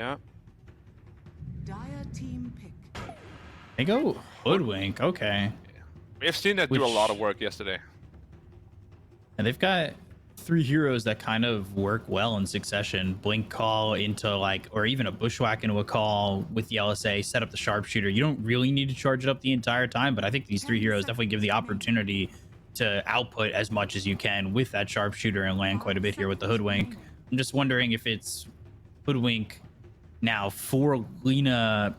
Yeah. Dire team pick. They go Hoodwink, okay. We've seen that do a lot of work yesterday. And they've got 3 heroes that kind of work well in succession. Blink call into like, or even a bushwhack into a call with the LSA, set up the sharpshooter. You don't really need to charge it up the entire time, but I think these 3 heroes definitely give the opportunity to output as much as you can with that sharpshooter and land quite a bit here with the Hoodwink. I'm just wondering if it's Hoodwink now for Lena.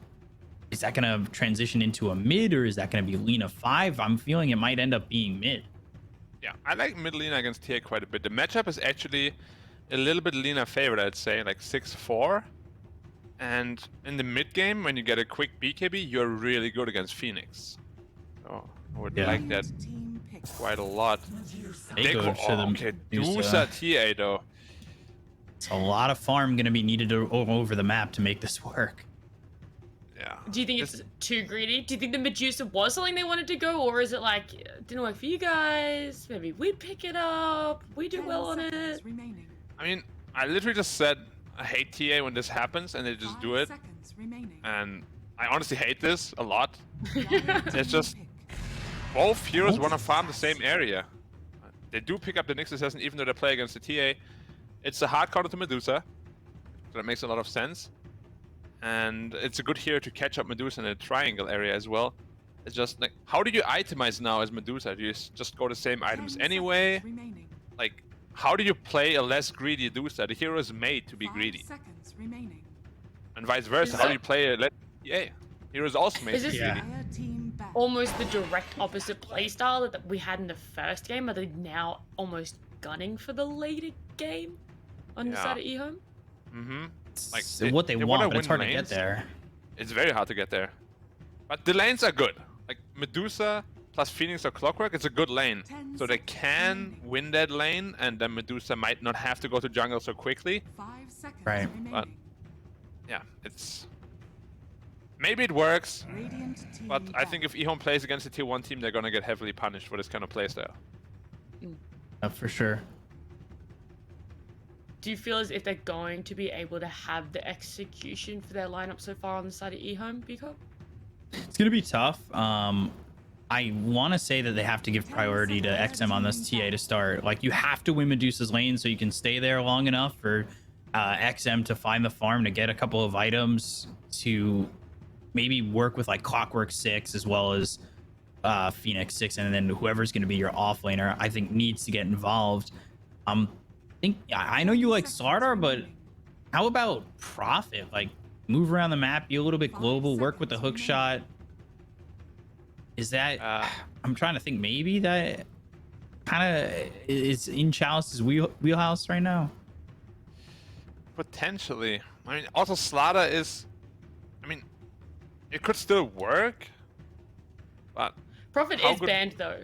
Is that going to transition into a mid, or is that going to be Lena 5? I'm feeling it might end up being mid. Yeah, I like mid Lena against TA quite a bit. The matchup is actually a little bit Lena favorite, I'd say, like 6-4. And in the mid game, when you get a quick BKB, you're really good against Phoenix. So I would like that quite a lot. They go to the okay, Medusa TA though. It's a lot of farm going to be needed over the map to make this work. Yeah. Do you think it's too greedy? Do you think the Medusa was something they wanted to go, or is it like, it didn't work for you guys? Maybe we pick it up. We do well on it. I mean, I literally just said I hate TA when this happens, and they just do it. And I honestly hate this a lot. It's just both heroes want to farm the same area. They do pick up the Nyx Assassin even though they play against the TA. It's a hard counter to Medusa, so that makes a lot of sense. And it's a good hero to catch up Medusa in a triangle area as well. It's just like, how do you itemize now as Medusa? Do you just go the same items anyway? Like, how do you play a less greedy Medusa? The hero is made to be greedy. And vice versa, how do you play a less... Yeah, hero is also made to be greedy. Almost the direct opposite playstyle that we had in the first game? Are they now almost gunning for the later game on the side of EHOME? Mm-hmm. Like what they want, but it's hard to get there. It's very hard to get there. But the lanes are good. Like Medusa plus Phoenix or Clockwork, it's a good lane. So they can win that lane, and then Medusa might not have to go to jungle so quickly. Right. But yeah, it's... Maybe it works, but I think if EHOME plays against a tier 1 team, they're gonna get heavily punished for this kind of playstyle. For sure. Do you feel as if they're going to be able to have the execution for their lineup so far on the side of EHOME, Bkop? It's going to be tough. I want to say that they have to give priority to XM on this TA to start. Like, you have to win Medusa's lane so you can stay there long enough for XM to find the farm to get a couple of items to maybe work with like Clockwork 6 as well as Phoenix 6, and then whoever's going to be your offlaner, I think, needs to get involved. I know you like Slardar, but how about Prophet? Like, move around the map, be a little bit global, work with the hook shot. Is that... I'm trying to think, maybe that kind of is in Chalice's wheelhouse right now? Potentially. I mean, also Slaughter is... I mean, it could still work, but... Prophet is banned, though.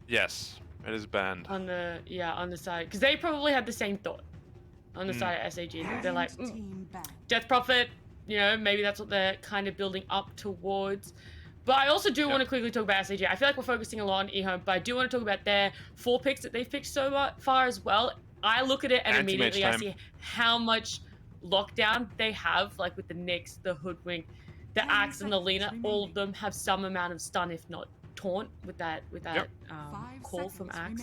Yes. It is banned. On the side, because they probably had the same thought on the side of SAG. They're like, Death Prophet, you know, maybe that's what they're kind of building up towards. But I also do want to quickly talk about SAG. I feel like we're focusing a lot on EHOME, but I do want to talk about their 4 picks that they've picked so far as well. I look at it and immediately I see how much lockdown they have, like with the Nyx, the Hoodwink, the Axe, and the Lena. All of them have some amount of stun, if not taunt, with that call from Axe.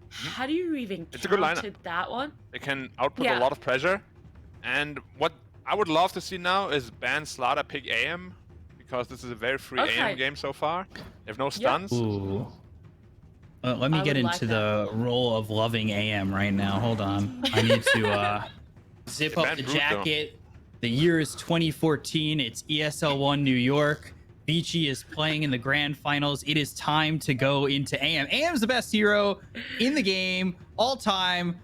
How do you even counter that one? They can output a lot of pressure, and what I would love to see now is ban Slaughter, pick AM, because this is a very free AM game so far. They have no stuns. Ooh. Let me get into the role of loving AM right now. Hold on. I need to zip up the jacket. The year is 2014. It's ESL1 New York. Beachy is playing in the grand finals. It is time to go into AM. AM's the best hero in the game all time.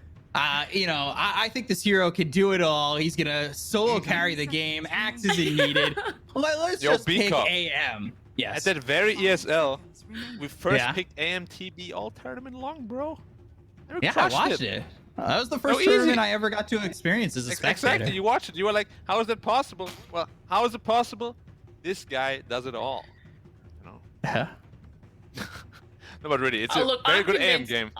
You know, I think this hero can do it all. He's gonna solo carry the game. Axe isn't needed. Let's just pick AM. Yes. At that very ESL, we first picked AMTB all tournament long, bro. I watched it. That was the first tournament I ever got to experience as a spectator. Exactly. You watched it. You were like, how is that possible? Well, how is it possible? This guy does it all. You know? Yeah. No, but really, it's a very good AM game.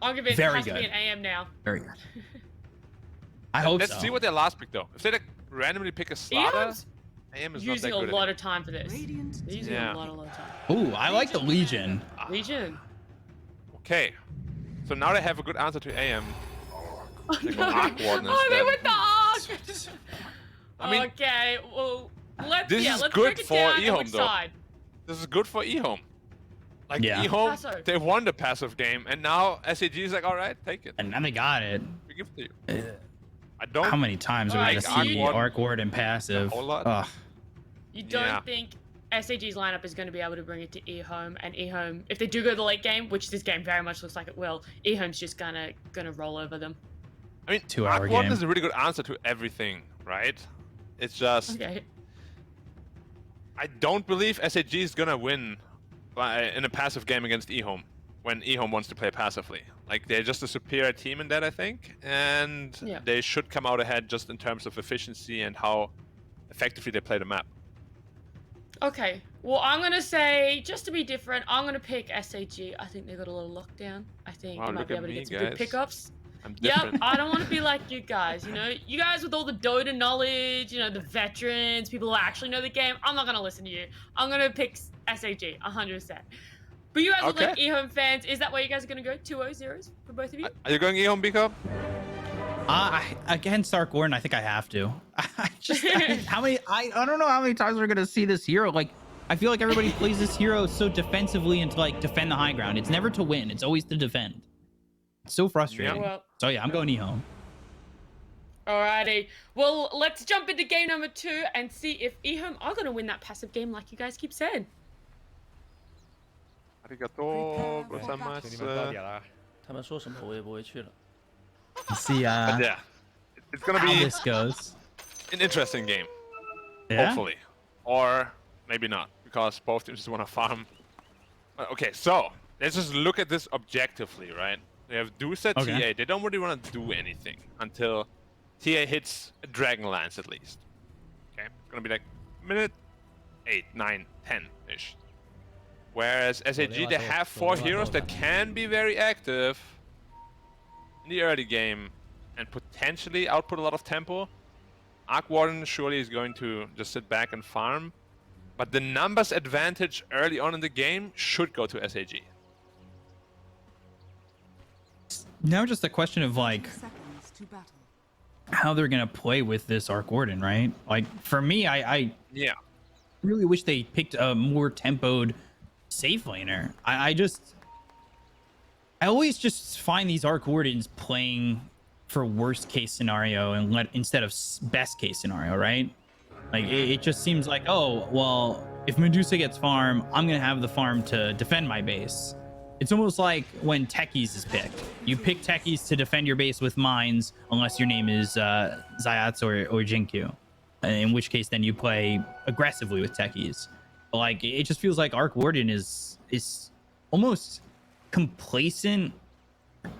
I'm convinced it has to be an AM now. Very good. I hope Let's so. see what their last pick though. If they like randomly pick a starter, EHOME's AM is using not that a good lot of time for this. Radiant They're using Yeah. a lot of time. Ooh, I like the Legion. Legion. Okay. So now they have a good answer to AM. Oh, They no. go Arc Warden Oh, they instead. went the Arc! I mean, okay, well, let's this is let's good break it for down on EHOME, which though. side. this is good for EHOME. Like Yeah. EHOME, Passo. they won the passive game, and now SAG is like, all right, take it. And then they got it. We give it to you. I don't. How many times are we Alright, gonna so see you- Arc Warden passive? A whole lot. Ugh. You don't Yeah. think SAG's lineup is going to be able to bring it to EHOME, and EHOME, if they do go to the late game, which this game very much looks like it will, EHOME's just gonna roll over them. I mean, 2 hour Arc Warden game. is a really good answer to everything, right? It's just Okay. I don't believe SAG is gonna win in a passive game against EHOME when EHOME wants to play passively. Like they're just a superior team in that, I think, and Yeah. they should come out ahead just in terms of efficiency and how effectively they play the map. Okay. Well, I'm gonna say, just to be different, I'm gonna pick SAG. I think they got a little lockdown. I think Wow, they might look be at able to me, get some good guys. pickups. I'm Yep, different. I don't want to be like you guys, you know? You guys with all the Dota knowledge, you know, the veterans, people who actually know the game, I'm not going to listen to you. I'm going to pick SAG, 100%. But you guys look like Okay. EHOME fans. Is that where you guys are going to go? 2-0-0s for both of you? Are you going EHOME, Bkop? Against Arc Warden, I think I have to. How many? I don't know how many times we're gonna see this hero. Like, I feel like everybody plays this hero so defensively and to like defend the high ground. It's never to win. It's always to defend. It's so frustrating. Well, So yeah, I'm going EHOME. alrighty. Well, let's jump into game number 2 and see if EHOME are going to win that passive game like you guys keep saying. Arigato, Prepare for battle. 你们到点了，他们说什么我也不会去了。 See But yeah, it's gonna how be this goes. an interesting game, Yeah. hopefully, or maybe not, because both teams just want to farm. Okay, so let's just look at this objectively, right? They have Dusa, Okay. TA. They don't really want to do anything until TA hits a Dragonlance at least. Okay, it's gonna be like minute 8, 9, 10-ish. Whereas SAG, they have 4 heroes that can be very active in the early game and potentially output a lot of tempo. Arc Warden surely is going to just sit back and farm, but the numbers advantage early on in the game should go to SAG. Now just a question of like Seconds to battle. how they're gonna play with this Arc Warden, right? Like for me, I Yeah. really wish they picked a more tempoed safe laner. I always just find these Arc Wardens playing for worst case scenario and instead of best case scenario, right? Like it just seems like, oh well, if Medusa gets farm, I'm gonna have the farm to defend my base. It's almost like when Techies is picked. You pick Techies to defend your base with mines, unless your name is Zayats or Jinkyu. In which case, then you play aggressively with Techies. But like, it just feels like Arc Warden is almost complacent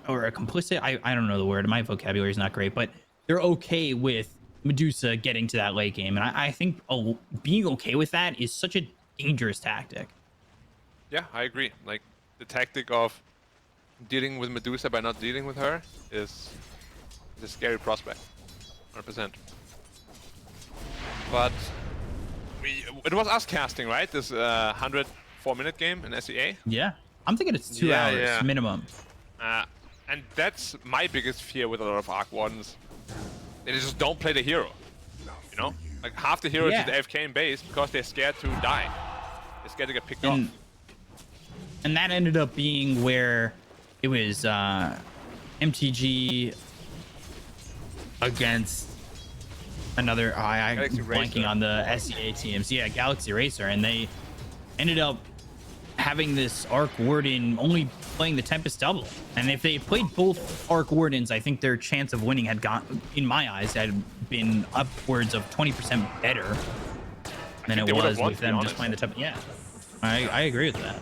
or complicit. I don't know the word. My vocabulary is not great, but they're okay with Medusa getting to that late game, and I think being okay with that is such a dangerous tactic. Yeah, I agree. Like, the tactic of dealing with Medusa by not dealing with her is a scary prospect. 100%. But it was us casting, right? This 104-minute game in SEA. Yeah, I'm thinking it's 2 Yeah, hours yeah. minimum. And that's my biggest fear with a lot of Arc Wardens. They just don't play the hero. You know? Like, half the heroes Yeah. is AFK in base because they're scared to die. They're scared to get picked And- off. And that ended up being where it was MTG against another. I'm Galaxy blanking Racer. on the SEA teams. Yeah, Galaxy Racer, and they ended up having this Arc Warden only playing the Tempest double. And if they played both Arc Wardens, I think their chance of winning had gone, in my eyes, had been upwards of 20% better than it they would've was won, with to be them just honest. playing the Tempest. Yeah, I agree with that.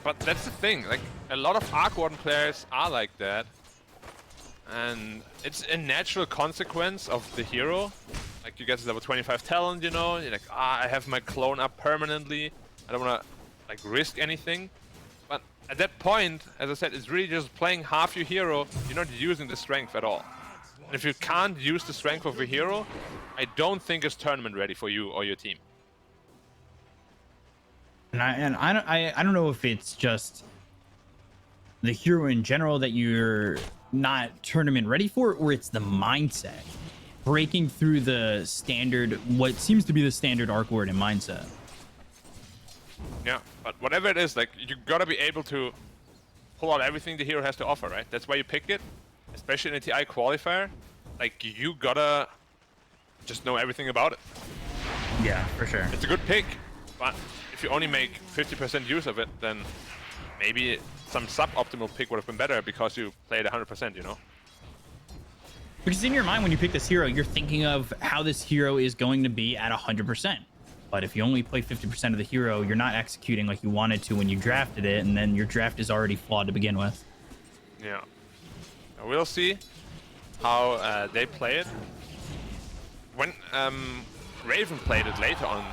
But that's the thing, like, a lot of Arc Warden players are like that. And it's a natural consequence of the hero. Like, you get to level 25 talent, you know, you're like, I have my clone up permanently. I don't wanna, like, risk anything. But at that point, as I said, it's really just playing half your hero. You're not using the strength at all. If you can't use the strength of a hero, I don't think it's tournament ready for you or your team. And I don't know if it's just the hero in general that you're not tournament ready for, or it's the mindset breaking through the standard, what seems to be the standard arc word and mindset. Yeah, but whatever it is, like, you gotta be able to pull out everything the hero has to offer, right? That's why you pick it, especially in a TI qualifier. Like, you gotta just know everything about it. Yeah, for sure. It's a good pick, but if you only make 50% use of it, then maybe some suboptimal pick would have been better because you played 100%, you know? Because in your mind, when you pick this hero, you're thinking of how this hero is going to be at 100%. But if you only play 50% of the hero, you're not executing like you wanted to when you drafted it, and then your draft is already flawed to begin with. Yeah. We'll see how they play it. When Raven played it later on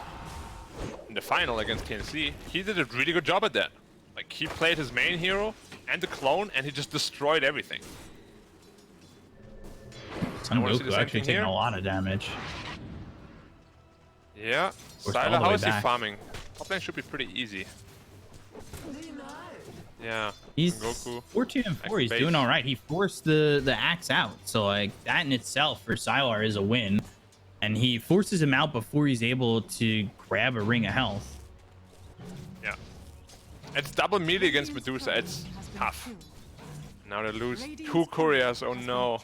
in the final against TNC, he did a really good job at that. Like, he played his main hero and the clone, and he just destroyed everything. Son Goku actually taking a lot of damage. Yeah. Sylar, how is he farming? Top lane should be pretty easy. Yeah. He's Goku. 4-2 and 4. He's doing all right. He forced the axe out, so like that in itself for Sylar is a win, and he forces him out before he's able to grab a ring of health. Yeah. It's double melee against Medusa. It's tough. Now they lose 2 couriers. Oh no.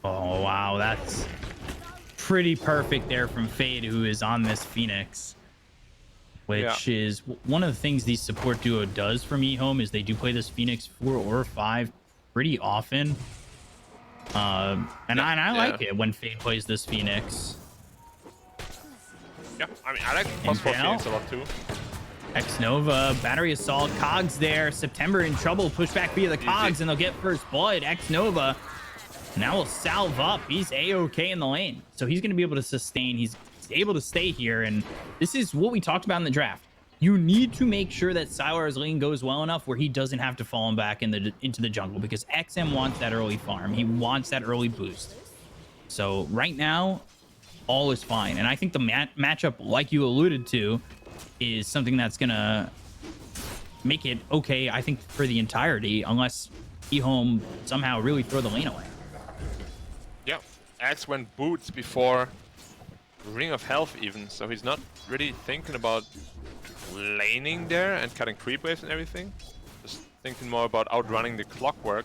Oh wow, that's pretty perfect there from Fade, who is on this Phoenix. Which is one of the things these support duo does from EHOME is they do play this Phoenix 4 or 5 pretty often. And I like it when Fade plays this Phoenix. Yeah, I mean, I like plus 4 Phoenix a lot too. X-Nova, battery assault, Cogs there. September in trouble, push back via the Cogs, and they'll get first blood. X-Nova now will salve up. He's A-okay in the lane, so he's going to be able to sustain. He's able to stay here, and this is what we talked about in the draft. You need to make sure that Sylar's lane goes well enough where he doesn't have to fall back into the jungle, because XM wants that early farm. He wants that early boost. So right now, all is fine, and I think the matchup, like you alluded to, is something that's gonna make it okay, I think, for the entirety, unless EHOME somehow really throw the lane away. Yeah, Axe went boots before Ring of Health even, so he's not really thinking about laning there and cutting creep waves and everything. Just thinking more about outrunning the clockwork,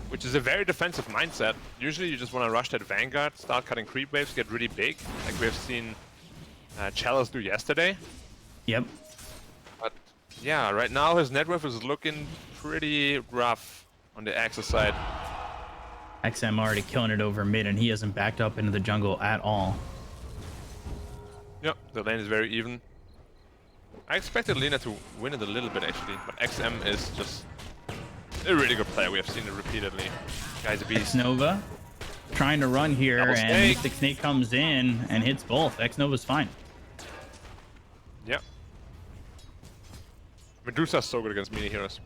which is a very defensive mindset. Usually you just want to rush that Vanguard, start cutting creep waves, get really big, like we have seen Chalice do yesterday. Yep. But yeah, right now his net worth is looking pretty rough on the Axis side. XM already killing it over mid, and he hasn't backed up into the jungle at all. Yep, the lane is very even. I expected Lina to win it a little bit actually, but XM is just a really good player. We have seen it repeatedly. Guy's a beast. X-Nova trying to run here, and Mystic Snake comes in and hits both. X-Nova's fine. Yep. Medusa's so good against melee heroes.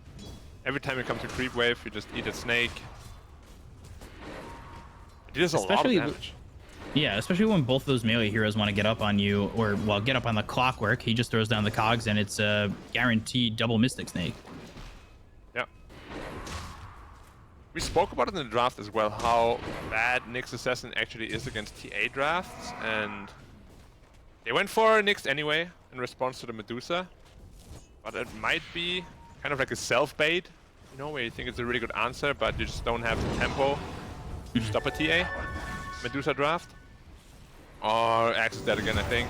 Every time you come to creep wave, you just eat a snake. It does a lot of damage. Yeah, especially when both of those melee heroes want to get up on you, or, well, get up on the clockwork. He just throws down the Cogs, and it's a guaranteed double Mystic Snake. Yeah. We spoke about it in the draft as well, how bad Nyx Assassin actually is against TA drafts, and they went for Nyx anyway in response to the Medusa. But it might be kind of like a self-bait, you know, where you think it's a really good answer, but you just don't have the tempo to stop a TA Medusa draft. Or Axe is dead again, I think.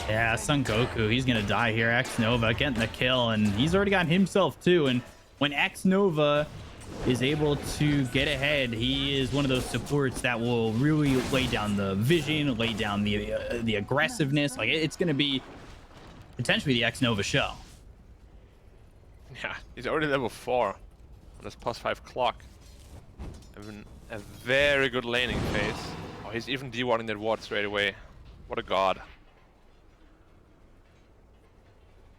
Yeah, Son Goku, he's gonna die here. X-Nova getting the kill, and he's already got himself too. And when X-Nova is able to get ahead, he is one of those supports that will really lay down the vision, lay down the aggressiveness. Like, it's gonna be potentially the X-Nova show. Yeah, he's already level 4 on this +5 clock. Having a very good laning phase. Oh, he's even D1ing that ward straight away. What a god.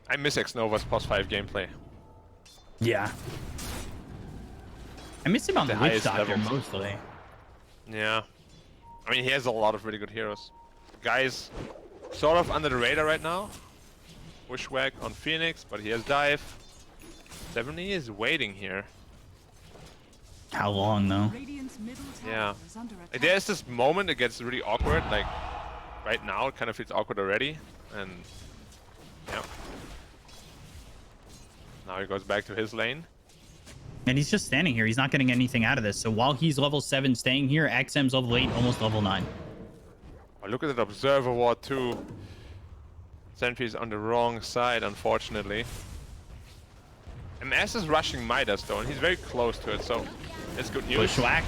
I miss X-Nova's +5 gameplay. Yeah. I miss him on the Witch Doctor levels. mostly. Yeah. I mean, he has a lot of really good heroes. Guy's sort of under the radar right now. Bushwhack on Phoenix, but he has dive. 70 is waiting here. How long though? Yeah. Like, there's this moment it gets really awkward. Like right now, it kind of feels awkward already. And yeah. Now he goes back to his lane. And he's just standing here. He's not getting anything out of this. So while he's level 7 staying here, XM's level 8, almost level 9. Oh, look at that Observer Ward too. Sentry's on the wrong side, unfortunately. MS is rushing Midas though, and he's very close to it, so it's good news. Bushwhack.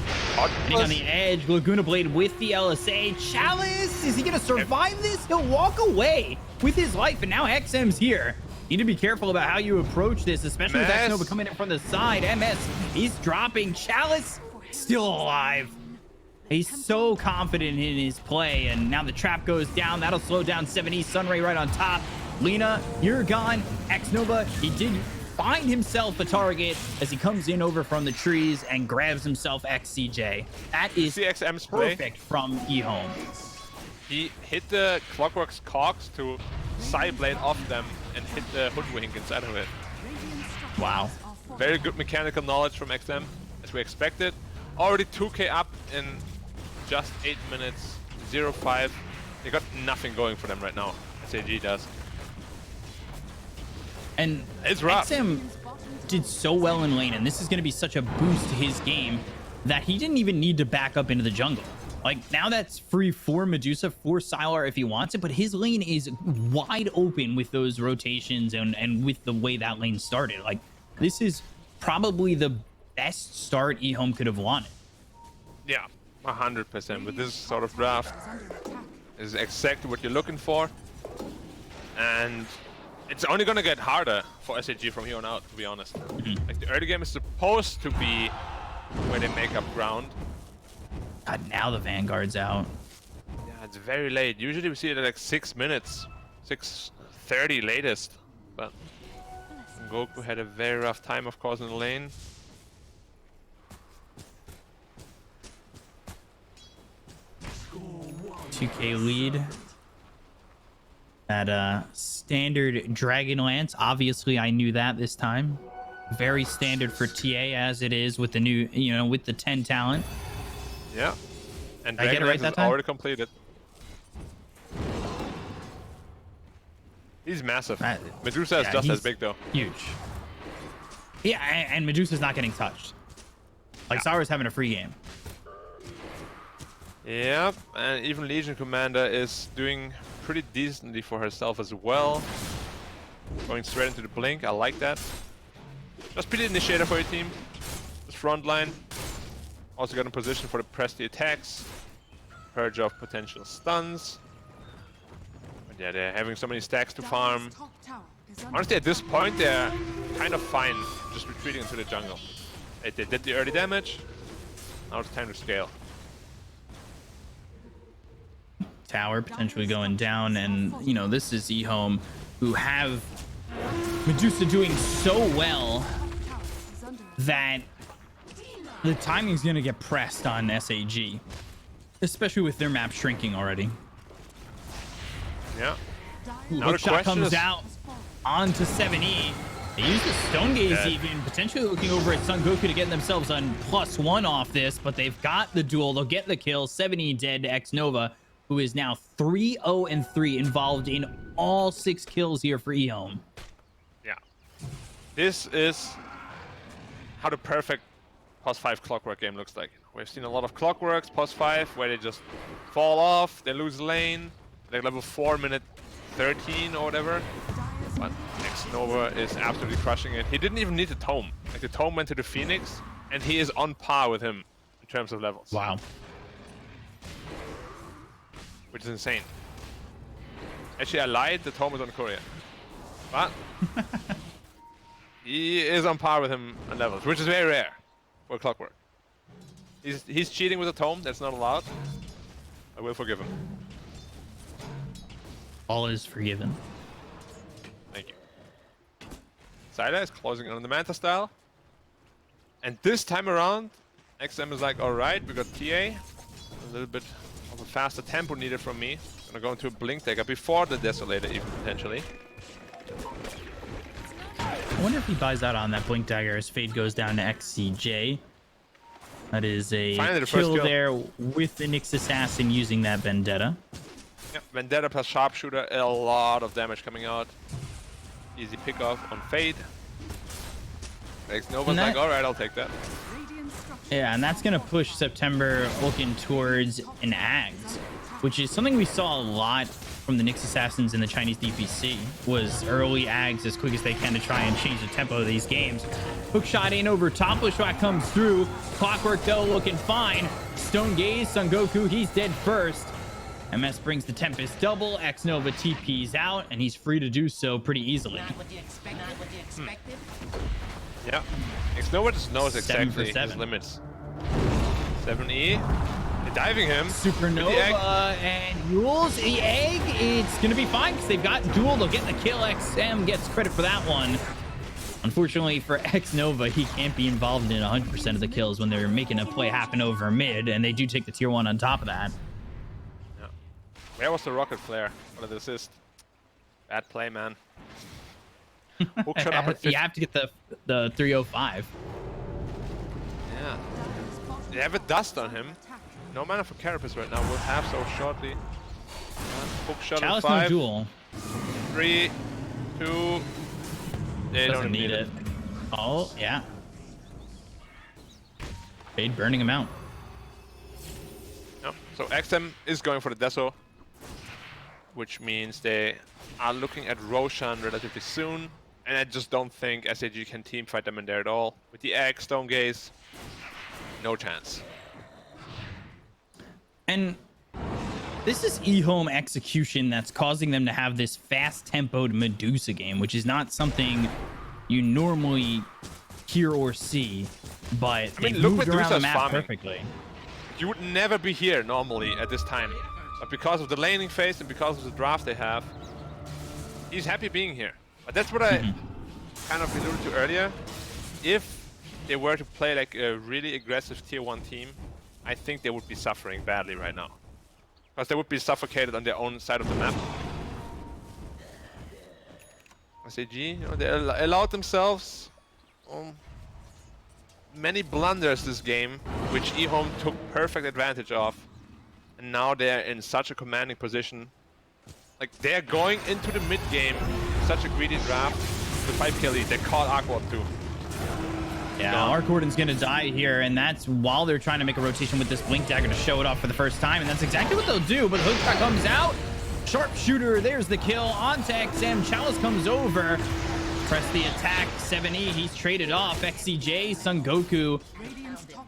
Hitting on the edge. Laguna Blade with the LSA. Chalice! Is he going to survive this? He'll walk away with his life, and now XM's here. You need to be careful about how you approach this, especially with X-Nova coming in from the side. MS, he's dropping. Chalice, still alive. He's so confident in his play, and now the trap goes down. That'll slow down 70. Sunray right on top. Lena, you're gone. X-Nova, he did find himself a target as he comes in over from the trees and grabs himself XCJ. That is perfect from EHOME. He hit the Clockwork's cogs to side blade off them and hit the hoodwink inside of it. Wow. Very good mechanical knowledge from XM, as we expected. Already 2k up in just 8 minutes, 0-5. They got nothing going for them right now, SAG does. And it's rough. XM did so well in lane, and this is going to be such a boost to his game that he didn't even need to back up into the jungle. Like, now that's free for Medusa, for Sylar if he wants it, but his lane is wide open with those rotations and with the way that lane started. Like, this is probably the best start EHOME could have wanted. Yeah, 100%. With this sort of draft, is exactly what you're looking for. And it's only going to get harder for SAG from here on out, to be honest. Like, the early game is supposed to be where they make up ground. God, now the Vanguard's out. Yeah, it's very late. Usually we see it at like 6 minutes, 6:30 latest. But Goku had a very rough time, of course, in the lane. $2K lead. That standard Dragon Lance. Obviously, I knew that this time. Very standard for TA as it is with the new, you know, with the 10 talent. Yeah. And Did I get it right that time? Already completed. He's massive. Medusa is just as big though. Huge. Yeah, and Medusa's not getting touched. Like, Sour's having a free game. Yeah, and even Legion Commander is doing pretty decently for herself as well. Going straight into the blink, I like that. Just pretty initiator for your team. This front line. Also got in position for the press the attacks. Purge of potential stuns. But yeah, they're having so many stacks to farm. Honestly, at this point, they're kind of fine just retreating into the jungle. They did the early damage. Now it's time to scale. Tower potentially going down, and you know, this is EHOME, who have Medusa doing so well that the timing's gonna get pressed on SAG, especially with their map shrinking already. Yeah. Hook shot comes out onto 7E. They use the Stone Gaze even, potentially looking over at Son Goku to get themselves on +1 off this, but they've got the duel. They'll get the kill. 7E dead to X-Nova, who is now 3-0-3, involved in all 6 kills here for EHOME. Yeah. This is how the perfect +5 Clockwork game looks like. We've seen a lot of Clockworks, +5, where they just fall off, they lose lane, like level 4, minute 13 or whatever. But X-Nova is absolutely crushing it. He didn't even need the Tome. Like, the Tome went to the Phoenix, and he is on par with him in terms of levels. Wow. Which is insane. Actually, I lied, the Tome is on Korea. But he is on par with him on levels, which is very rare for Clockwork. He's cheating with a Tome, that's not allowed. I will forgive him. All is forgiven. Thank you. Sylar is closing in on the Manta style. And this time around, XM is like, alright, we got TA. A little bit of a faster tempo needed from me. Gonna go into a Blink Dagger before the Desolator, even potentially. I wonder if he buys out on that Blink Dagger as Fade goes down to XCJ. That is a kill there with the Nyx Assassin using that Vendetta. Yeah, Vendetta plus Sharpshooter, a lot of damage coming out. Easy pick off on Fade. Nova's like, alright, I'll take that. Yeah, and that's going to push September looking towards an Ags, which is something we saw a lot from the Nyx Assassins in the Chinese DPC, was early Ags as quick as they can to try and change the tempo of these games. Hook shot in over top, shot comes through. Clockwork though looking fine. Stone Gaze, Son Goku, he's dead first. MS brings the Tempest double. X-Nova TP's out, and he's free to do so pretty easily. Yeah, X-Nova just knows exactly his limits. 7E, they're diving him. Supernova and Yules, the egg, it's going to be fine because they've got duel. They'll get the kill. XM gets credit for that one. Unfortunately for X-Nova, he can't be involved in 100% of the kills when they're making a play happen over mid, and they do take the tier 1 on top of that. Yeah. Where was the rocket flare? What an assist. Bad play, man. Hook shot up at you have to get the 305. Yeah. They have a dust on him. No mana for Carapace right now. We'll have so shortly. Hook shot Chalice at 5. no duel. 3, 2. They Doesn't don't need it. Oh, yeah. Fade burning him out. No. So XM is going for the Deso, which means they are looking at Roshan relatively soon. And I just don't think SAG can teamfight them in there at all. With the Egg, Stone Gaze, no chance. And this is EHOME execution that's causing them to have this fast-tempoed Medusa game, which is not something you normally hear or see, but they moved around the map perfectly. You would never be here normally at this time. But because of the laning phase and because of the draft they have, he's happy being here. But that's what I kind of alluded to earlier. If they were to play like a really aggressive tier 1 team, I think they would be suffering badly right now. Because they would be suffocated on their own side of the map. SAG, you know, they allowed themselves many blunders this game, which EHOME took perfect advantage of. And now they're in such a commanding position. Like, they're going into the mid game, such a greedy draft, the 5k lead. They caught Aqua too. Yeah, Arcwarden's gonna die here, and that's while they're trying to make a rotation with this Blink Dagger to show it off for the first time, and that's exactly what they'll do. But the hook shot comes out. Sharpshooter, there's the kill. Onto XM, Chalice comes over. Press the attack, 7E, he's traded off. XCJ, Son Goku.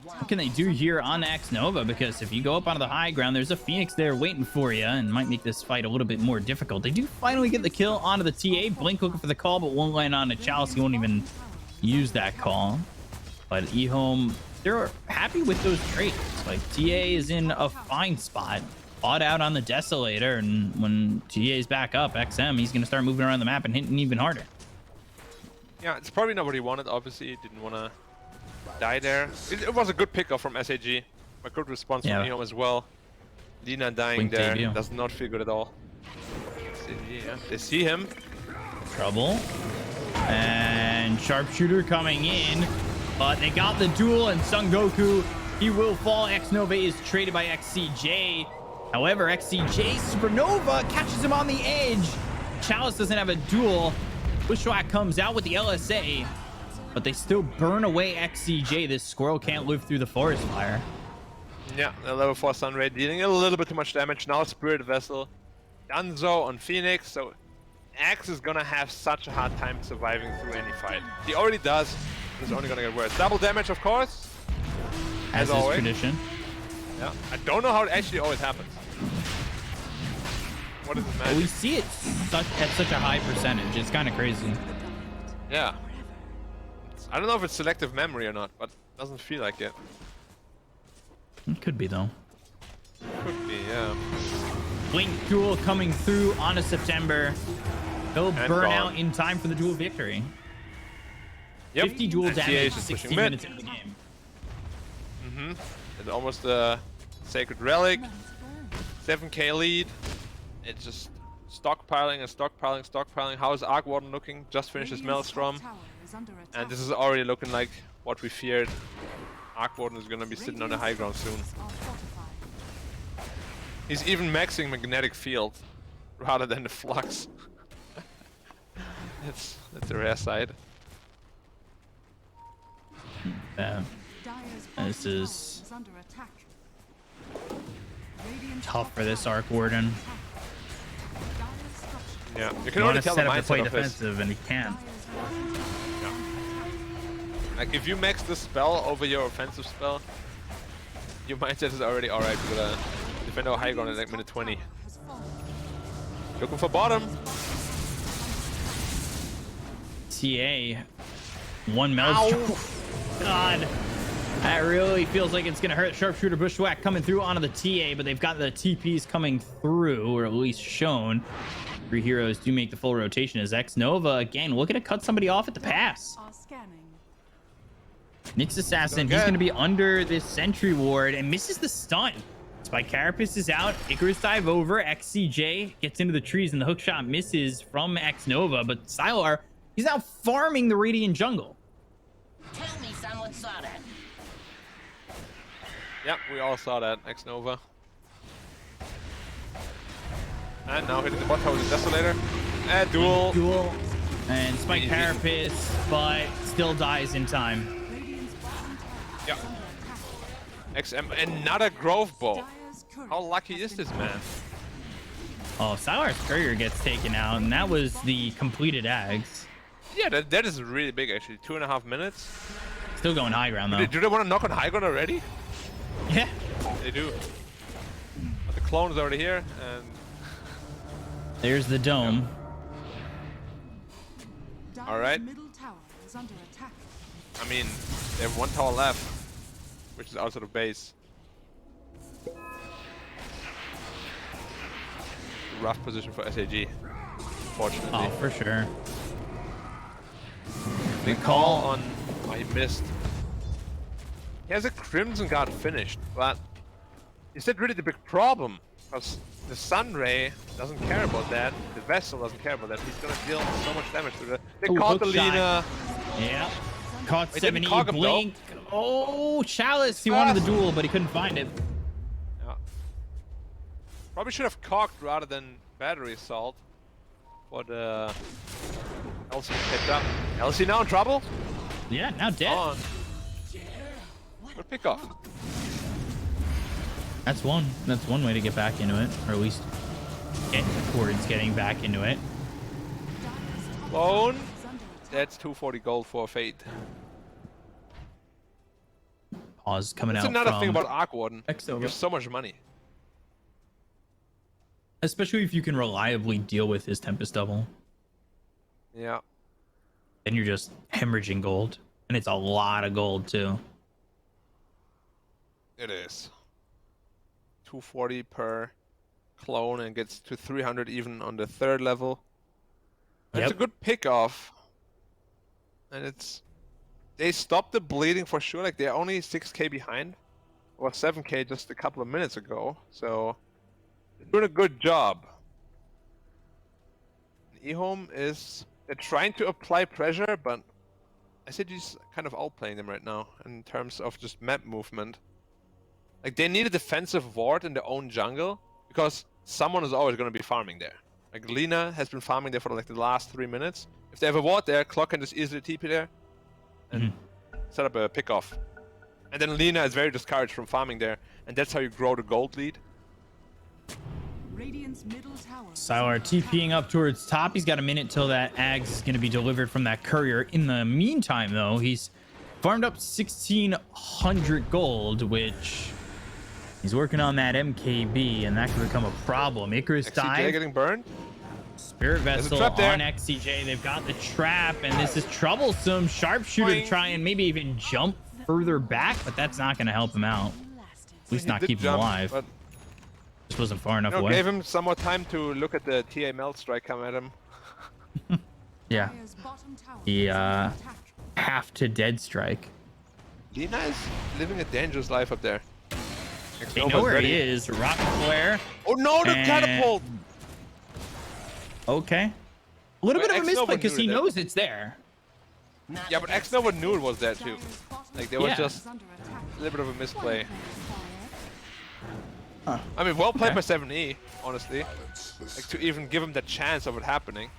What can they do here on X-Nova? Because if you go up onto the high ground, there's a Phoenix there waiting for you and might make this fight a little bit more difficult. They do finally get the kill onto the TA. Blink looking for the call, but won't land on a Chalice. He won't even use that call. But EHOME, they're happy with those trades. Like, TA is in a fine spot. Bought out on the Desolator, and when TA's back up, XM, he's going to start moving around the map and hitting even harder. Yeah, it's probably not what he wanted, obviously. He didn't want to die there. It was a good pickup from SAG. A good response from EHOME as well. Lina dying there does not feel good at all. SAG, yeah. They see him. Trouble. And Sharpshooter coming in. But they got the duel, and Son Goku, he will fall. X-Nova is traded by XCJ. However, XCJ Supernova catches him on the edge. Chalice doesn't have a duel. Bushwhack comes out with the LSA, but they still burn away XCJ. This squirrel can't live through the forest fire. Yeah, the level 4 Sunray dealing a little bit too much damage. Now Spirit Vessel. Dunzo on Phoenix, so Axe is gonna have such a hard time surviving through any fight. He already does. It's only gonna get worse. Double damage, of course. As is always. Tradition. Yeah, I don't know how it actually always happens. What is the magic? Well, we see it at such a high percentage. It's kind of crazy. Yeah. I don't know if it's selective memory or not, but it doesn't feel like it. It could be, though. Could be, yeah. Blink duel coming through on a September. He'll burn out in time for the duel victory. Yep. 50 duel damage, is 16 mid. minutes into the game. And almost Sacred Relic. 7k lead. It's just stockpiling and stockpiling, stockpiling. How is Arc Warden looking? Just finished his Maelstrom. And this is already looking like what we feared. Arc Warden is gonna be sitting on the high ground soon. He's even maxing Magnetic Field rather than the Flux. That's the rare side. This is tough for this Arc Warden. Yeah, you You can want only to tell set the up to play mindset of his. defensive, and he can't. Like if you max the spell over your offensive spell, your mindset is already alright. We're gonna defend our high ground at like minute 20. Looking for bottom. TA, one Maelstrom. God, that really feels like it's gonna hurt. Sharpshooter Bushwhack coming through onto the TA, but they've got the TPs coming through, or at least shown. 3 heroes do make the full rotation as X Nova again looking to cut somebody off at the pass. Nyx Assassin, he's going to be under this Sentry Ward and misses the stun. Spike Carapace is out. Icarus dive over. XCJ gets into the trees and the hook shot misses from X Nova, but Sylar, he's now farming the Radiant jungle. Tell me someone saw that. Yeah, we all saw that. X Nova. And now hitting the bot tower with the Desolator. Duel. Duel. And Spike Carapace, but still dies in time. Yeah. XM, another Grove Bow. How lucky is this man? Oh, Sylar's Courier gets taken out, and that was the completed Ags. Yeah, that is really big actually. 2.5 minutes. Still going high ground though. Do they want to knock on high ground already? Yeah. They do. But the clone is already here, and There's the dome. all right. I mean, they have 1 tower left, which is outside of base. Rough position for SAG, fortunately. Oh, for sure. Big call on... Oh, he missed. He has a Crimson Guard finished, but is that really the big problem? Because the Sunray doesn't care about that, the Vessel doesn't care about that. He's gonna deal so much damage to the... They caught the Lina. Yeah. Caught Wait, 70, didn't him, blink. Oh, Chalice, he wanted the duel, but he couldn't find it. Yeah. Probably should have cocked rather than battery assault. But Elsie picked up. Elsie now in trouble? Yeah, now dead. On. Good pick off. That's one way to get back into it, or at least get towards getting back into it. Clone. That's 240 gold for Fate. Pause coming That's out another from thing about Arc Warden. X-Nova. You have so much money. Especially if you can reliably deal with his Tempest Double. Yeah. Then you're just hemorrhaging gold. And it's a lot of gold too. It is. 240 per clone and gets to 300 even on the 3rd level. Yep. It's a good pick off. And it's... They stopped the bleeding for sure. Like, they're only 6k behind. Or 7k just a couple of minutes ago. So, they're doing a good job. EHOME is... They're trying to apply pressure, but... SAG's kind of outplaying them right now in terms of just map movement. Like, they need a defensive ward in their own jungle, because someone is always going to be farming there. Like, Lina has been farming there for like the last 3 minutes. If they have a ward there, Clock can just easily TP there and set up a pick-off. And then Lina is very discouraged from farming there, and that's how you grow the gold lead. Sylar TPing up towards top. He's got a minute till that Ags is going to be delivered from that courier. In the meantime, though, he's farmed up 1,600 gold, which he's working on that MKB, and that could become a problem. Icarus XCJ dive. getting burned. Spirit Vessel on XCJ. They've got the trap, and this is troublesome. Sharpshooter to try and maybe even jump further back, but that's not going to help him out. At least not keep him alive. Just wasn't far enough away. Gave him some more time to look at the TA Melt Strike come at him. Yeah. He half to dead strike. Lina is living a dangerous life up there. They know where he is. Rocket flare. Oh no, the And- catapult! Okay. A little But bit of a X-Nova misplay because knew he that. knows it's there. Not Yeah, the but best. X-Nova knew it was there too. Like, there was Yeah. just Under attack. a little bit of a misplay. Huh. I mean, well played Okay. by 7E, honestly. Like, to even give him the chance of it happening.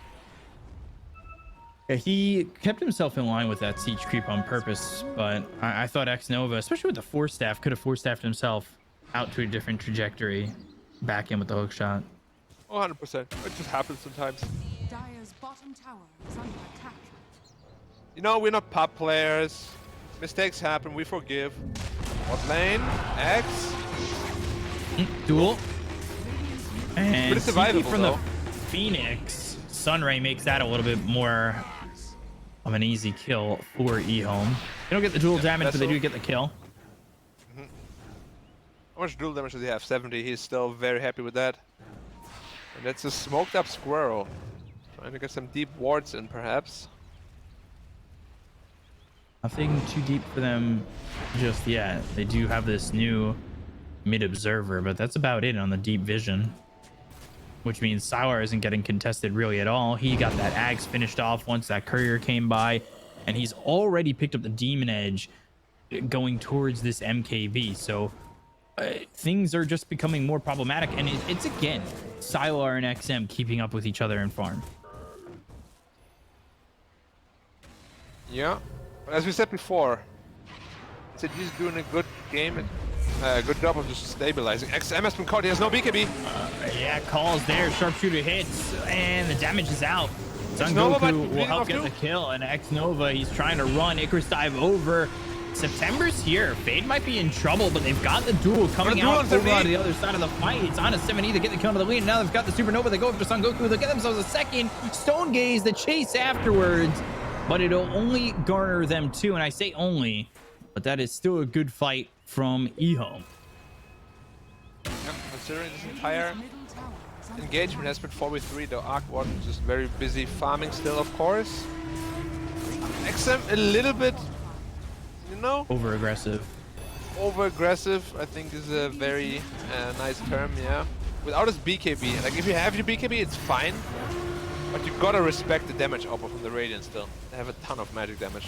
Yeah, he kept himself in line with that siege creep on purpose, but I thought X-Nova, especially with the force staff, could have force staffed himself out to a different trajectory, back in with the hook shot. Oh, 100%. It just happens sometimes. Dire's bottom tower is under attack. You know, we're not pop players. Mistakes happen, we forgive. What lane? X? Duel. And Pretty survivable, CP from though. the Phoenix. Sunray makes that a little bit more of an easy kill for EHOME. They don't get the dual damage, but they do get the kill. How much dual damage does he have? 70. He's still very happy with that. And that's a smoked up squirrel. Trying to get some deep wards in, perhaps. Nothing too deep for them just yet. They do have this new mid observer, but that's about it on the deep vision. Which means Sylar isn't getting contested really at all. He got that Axe finished off once that courier came by, and he's already picked up the Demon Edge going towards this MKV. So things are just becoming more problematic, and it's again Sylar and XM keeping up with each other in farm. Yeah. But as we said before, I said he's doing a good game and good job of just stabilizing. XM has been caught. He has no BKB. Yeah, calls there. Sharpshooter hits, and the damage is out. Son Nova might be Goku will bleeding help off get too. the kill, and X Nova, he's trying to run. Icarus dive over. September's here. Fade might be in trouble, but they've got the duel coming duel out on over 7E. on the other side of the fight. It's on a 7E. They get the kill to the lead. Now they've got the Supernova. They go after Son Goku. They'll get themselves a second. Stone Gaze, the chase afterwards, but it'll only garner them two. And I say only, but that is still a good fight from EHOME. Yeah, considering this entire Middle tower is under engagement has been 4v3, though Aquad is just very busy farming still, of course. XM a little bit, you know, Over aggressive. over aggressive, I think is a very nice term, yeah. Without his BKB, like if you have your BKB, it's fine, but you gotta respect the damage output from the Radiant still. They have a ton of magic damage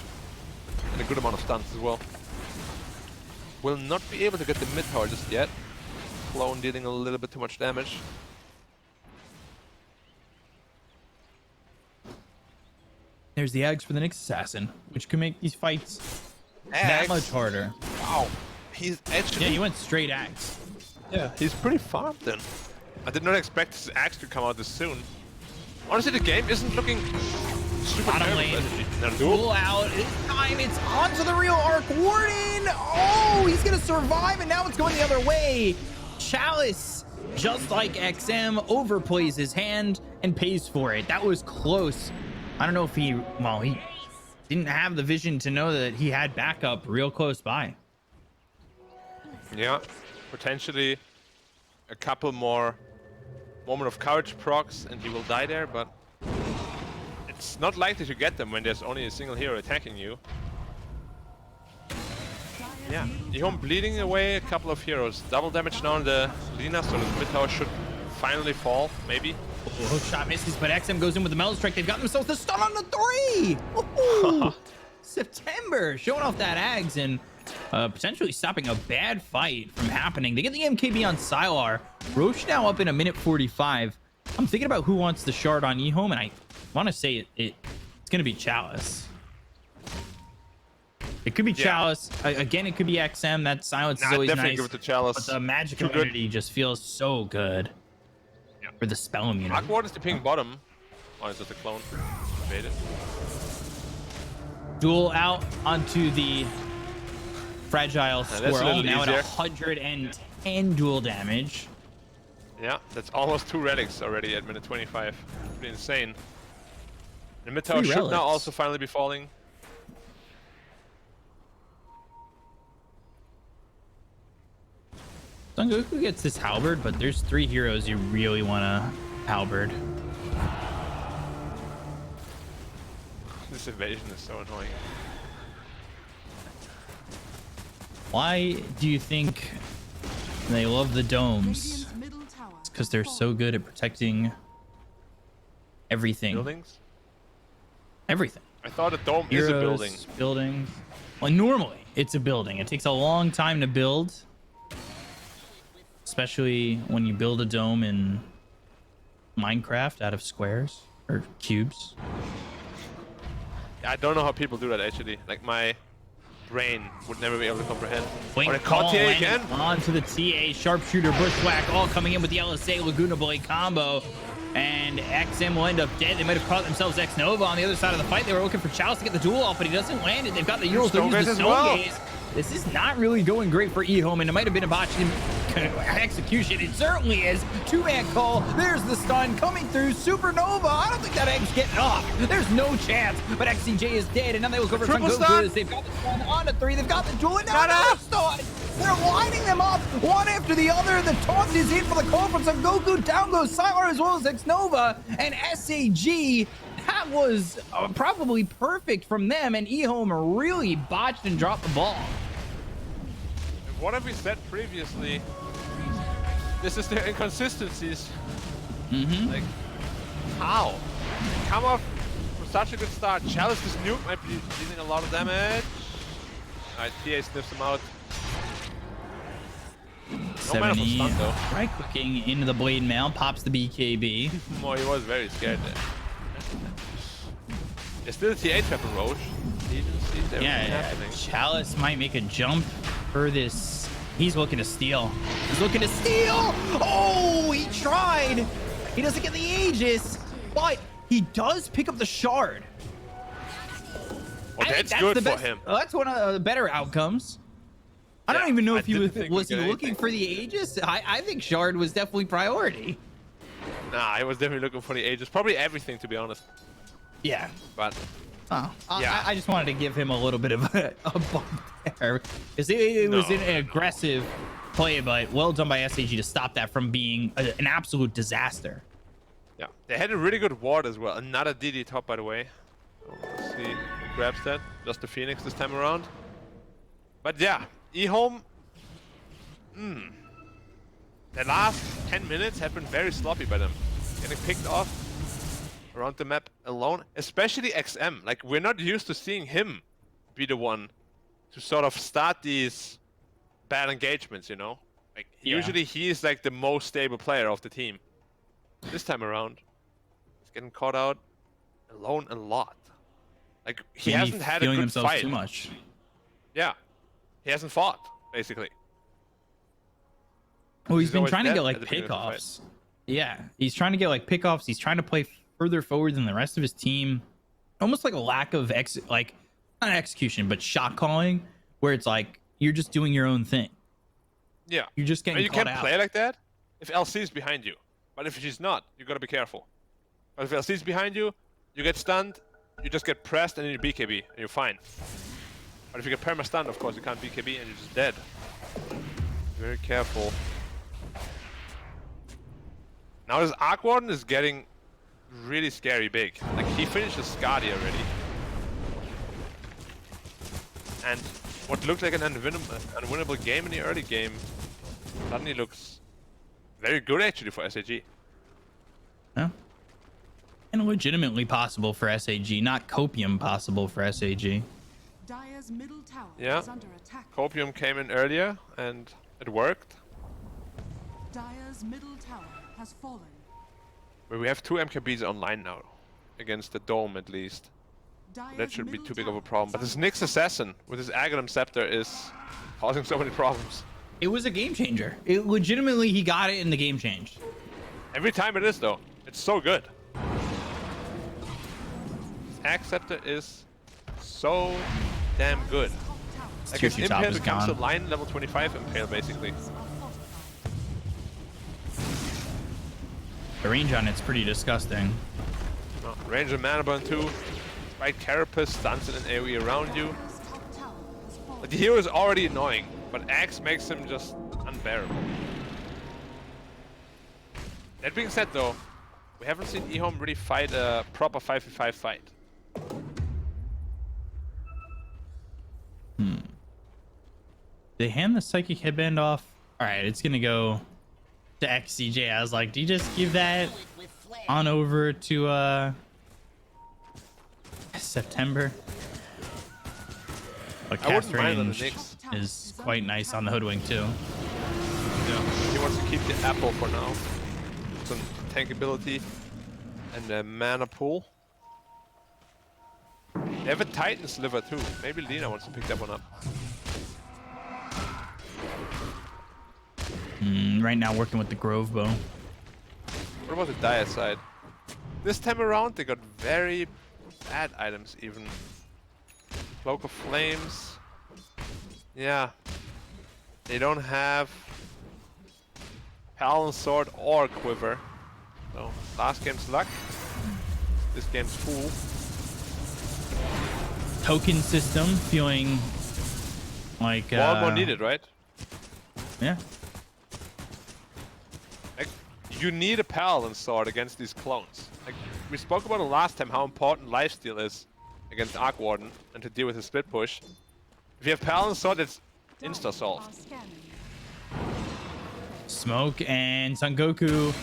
and a good amount of stuns as well. Will not be able to get the mid tower just yet. Clone dealing a little bit too much damage. There's the Ags for the next assassin, which can make these fights that Axe. much harder. Wow, he's actually Yeah, he went straight Axe. yeah, he's pretty farmed then. I did not expect his axe to come out this soon. Honestly, the game isn't looking super Bottom terrible. lane. Now, duel. Pull out. This time it's onto the real Arc Warden. Oh, he's gonna survive, and now it's going the other way. Chalice, just like XM, overplays his hand and pays for it. That was close. I don't know if he didn't have the vision to know that he had backup real close by. Yeah, potentially a couple more moment of courage procs and he will die there, but it's not likely to get them when there's only a single hero attacking you. Yeah, EHOME bleeding away a couple of heroes. Double damage now on the Lina, so the mid tower should finally fall, maybe. Oh, hook shot misses, but XM goes in with the Metal Strike. They've got themselves the stun on the 3. Ooh, September showing off that Ags and potentially stopping a bad fight from happening. They get the MKB on Sylar. Roche now up in 1:45. I'm thinking about who wants the shard on EHOME, and I want to say it's going to be Chalice. It could be Chalice. Again, it could be XM. That silence is always definitely nice. give it to Chalice. But the magic Too good. immunity just feels so good. Yeah. For the spell immunity. Aquad is the ping bottom. Oh, it's just a clone. Evaded. Duel out onto the fragile that's a squirrel. little Now at easier. 110 duel damage. Yeah, that's almost 2 relics already at minute 25. Pretty insane. The mid tower 3 should relics. now also finally be falling. Son Goku gets this halberd, but there's 3 heroes you really want to halberd. This evasion is so annoying. Why do you think And they love the domes Radiant's middle tower because they're so good at protecting everything. Buildings? Everything. I thought a dome is a building. Buildings. Well, normally it's a building. It takes a long time to build, especially when you build a dome in Minecraft out of squares or cubes. I don't know how people do that actually. Like my brain would never be able to comprehend. Wing Oh, they caught TA calling again? onto the TA sharpshooter bushwhack, all coming in with the LSA Laguna Blade combo. And XM will end up dead. They might have caught themselves X Nova on the other side of the fight. They were looking for Chalice to get the duel off, but he doesn't land it. They've got the Euros to use the as Stone well. Gaze. This is not really going great for EHOME, and it might have been a botched execution. It certainly is. Two-man call. There's the stun coming through. Supernova. I don't think that egg's getting off. There's no chance. But XCJ is dead, and now they look over Triple Goku. stun. They've got the stun on the 3. They've got the duel, and now Shut another up. stun. They're lining them up one after the other. The taunt is in for the call from Son Goku. Down goes Sylar as well as X Nova and SAG. That was probably perfect from them, and EHOME really botched and dropped the ball. What have we said previously? This is their inconsistencies. Like, how? Come off from such a good start. Chalice, this nuke might be dealing a lot of damage. Alright, TA sniffs him out. No mana for 70 stun though. right clicking into the blade mail, pops the BKB. Oh, he was very scared there. There's still a TA trap in Roche. He even sees everything happening. Chalice might make a jump for this. He's looking to steal. He's looking to steal. Oh, he tried. He doesn't get the Aegis, but he does pick up the shard. Well, I think that's good the for best, him. That's one of the better outcomes. I Yeah, don't even know I if he didn't think was we'd he get looking anything. for the Aegis. I think shard was definitely priority. Nah, I was definitely looking for the Aegis. Probably everything, to be honest. Yeah. But Oh, Yeah. I just wanted to give him a little bit of a bump there. Because it was No, an aggressive play, but well done by SAG to stop that from being an absolute disaster. yeah, they had a really good ward as well. Another DD top, by the way. So let's see who grabs that. Just the Phoenix this time around. But yeah, EHOME. The last 10 minutes have been very sloppy by them. Getting picked off around the map alone, especially XM. Like, we're not used to seeing him be the one to sort of start these bad engagements, you know? Like, Yeah. usually he's like the most stable player of the team. This time around, he's getting caught out alone a lot. Like, he Maybe hasn't had a feeling good himself fight. too much. Yeah. He hasn't fought, basically. Well, he's He's been always trying to dead get at like the beginning of the fight. pickoffs. Yeah, he's trying to get like pickoffs. He's trying to play further forward than the rest of his team. Almost like a lack of not execution, but shot calling, where it's like you're just doing your own thing. Yeah. You're just getting You caught can't out. play like that if LC is behind you. But if she's not, you gotta be careful. But if LC is behind you, you get stunned, you just get pressed, and then you BKB, and you're fine. But if you get perma-stunned, of course, you can't BKB, and you're just dead. Very careful. Now this Arc Warden is getting really scary big. Like, he finished his Skadi already. And what looked like an unwinnable game in the early game suddenly looks very good actually for SAG. Yeah. And legitimately possible for SAG, not copium possible for SAG. Dire's middle tower Yeah. is under attack. Copium came in earlier and it worked. Dire's middle tower has fallen. But we have 2 MKBs online now. Against the Dome at least. Dire's That shouldn't be middle too big of a tower problem. is But this under Nyx Assassin with his Aghanim Scepter is causing so many problems. It was a game changer. It legitimately, he got it and the game changed. Every time it is though. It's so good. His Ag Scepter is so damn good. top tower Like Tier his 2 top Impale is becomes a gone. line level 25 Impale basically. are fortified. The range on it's pretty disgusting. Range of Mana Burn 2. Spike Carapace stuns in an AoE around you. Dire's top tower has fallen. But the hero is already annoying, but Axe makes him just unbearable. That being said though, we haven't seen EHOME really fight a proper 5v5 fight. They hand the Psychic Headband off All right, it's gonna go to XCJ. I was like, do you just give that on over to September? But I wouldn't cast mind on the range Nyx. is quite nice on the Hoodwink too. Yeah, he wants to keep the apple for now. Some tank ability and a mana pool. They have a Titan sliver too. Maybe Lina wants to pick that one up. Right now working with the Grove Bow. What about the Dire side? This time around they got very bad items even. Cloak of Flames. Yeah. They don't have Paladin Sword or Quiver. So last game's luck. This game's fool. Token system feeling like More needed, right? Yeah. Like, you need a Paladin Sword against these clones. Like, we spoke about it last time how important lifesteal is against Arc Warden and to deal with his split push. If you have Paladin Sword, it's insta-solved. Smoke and Son Goku.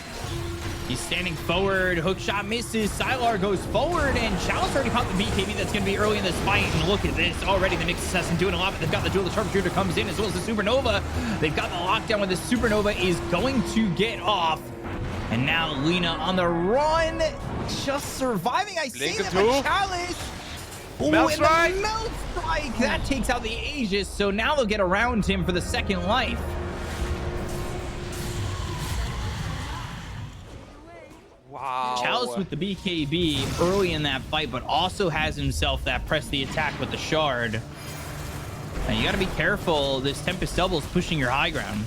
He's standing forward. Hook shot misses. Sylar goes forward, and Chalice already popped the BKB. That's going to be early in this fight. And look at this. Already the Nyx Assassin doing a lot, but they've got the duel. The Sharpshooter comes in as well as the Supernova. They've got the lockdown where the Supernova is going to get off. And now Lina on the run. Just surviving. I see them, but Chalice. Melt Strike. Melt Strike. That takes out the Aegis. So now they'll get around him for the second life. Wow. Chalice with the BKB early in that fight, but also has himself that press the attack with the shard. And you got to be careful. This Tempest Double is pushing your high ground.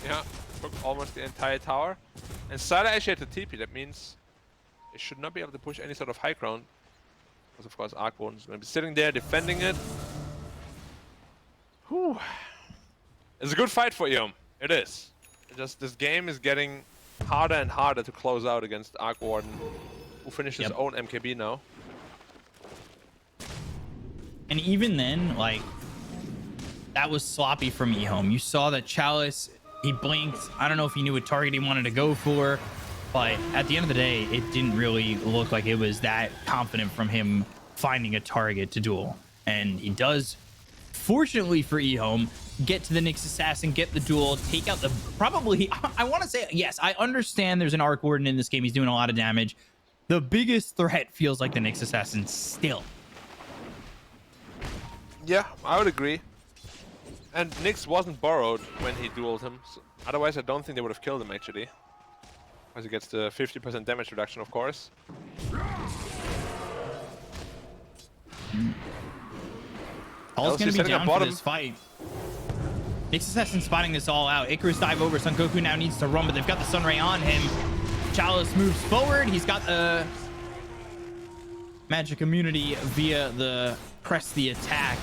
Yeah, took almost the entire tower. And Sada actually had the TP. That means it should not be able to push any sort of high ground. Because of course Arc Warden's going to be sitting there defending it. Whew. It's a good fight for EHOME. It is. It just this game is getting harder and harder to close out against Arc Warden, who finished his own MKB now. And even then, like, that was sloppy from EHOME. You saw that Chalice, he blinked. I don't know if he knew what target he wanted to go for, but at the end of the day, it didn't really look like it was that confident from him finding a target to duel. And he does, fortunately for EHOME, get to the Nyx Assassin, get the duel, take out the probably, I want to say, yes, I understand there's an Arc Warden in this game. He's doing a lot of damage. The biggest threat feels like the Nyx Assassin still. Yeah, I would agree. And Nyx wasn't borrowed when he dueled him. So otherwise, I don't think they would have killed him, actually. Because he gets the 50% damage reduction, of course. All's going to be down for this fight. Nyx Assassin spotting this all out. Icarus dive over. Son Goku now needs to run, but they've got the Sunray on him. Chalice moves forward. He's got the magic immunity via the press the attack.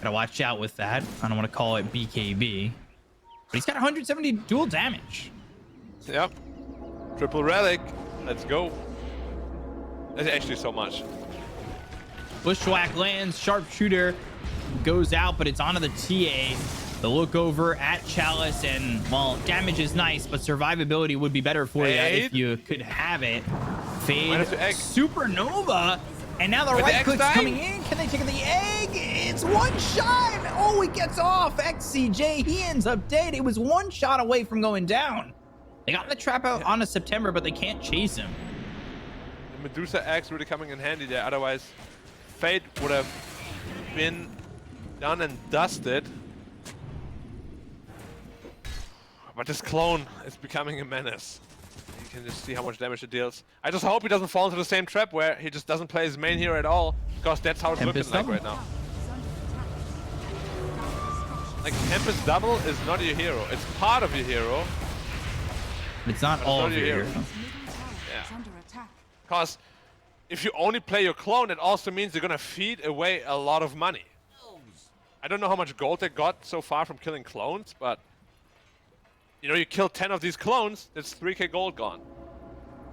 Gotta watch out with that. I don't want to call it BKB. But he's got 170 dual damage. Yep. Triple relic. Let's go. That's actually so much. Bushwhack lands. Sharpshooter goes out, but it's onto the TA. The look over at Chalice, and well, damage is nice, but survivability would be better for you if you could have it. Fade, Supernova, and now the right click's coming in. Can they take the egg? It's one shot. Oh, he gets off. XCJ, he ends up dead. It was one shot away from going down. They got the trap out on a September, but they can't chase him. The Medusa X really coming in handy there. Otherwise, Fate would have been done and dusted. But this clone is becoming a menace. You can just see how much damage it deals. I just hope he doesn't fall into the same trap where he just doesn't play his main hero at all, because that's how it's looking like right now. Like, Tempest Double is not your hero. It's part of your hero. It's not all of your hero. Yeah. Because if you only play your clone, it also means you're gonna feed away a lot of money. I don't know how much gold they got so far from killing clones, but you know, you kill 10 of these clones, that's 3k gold gone.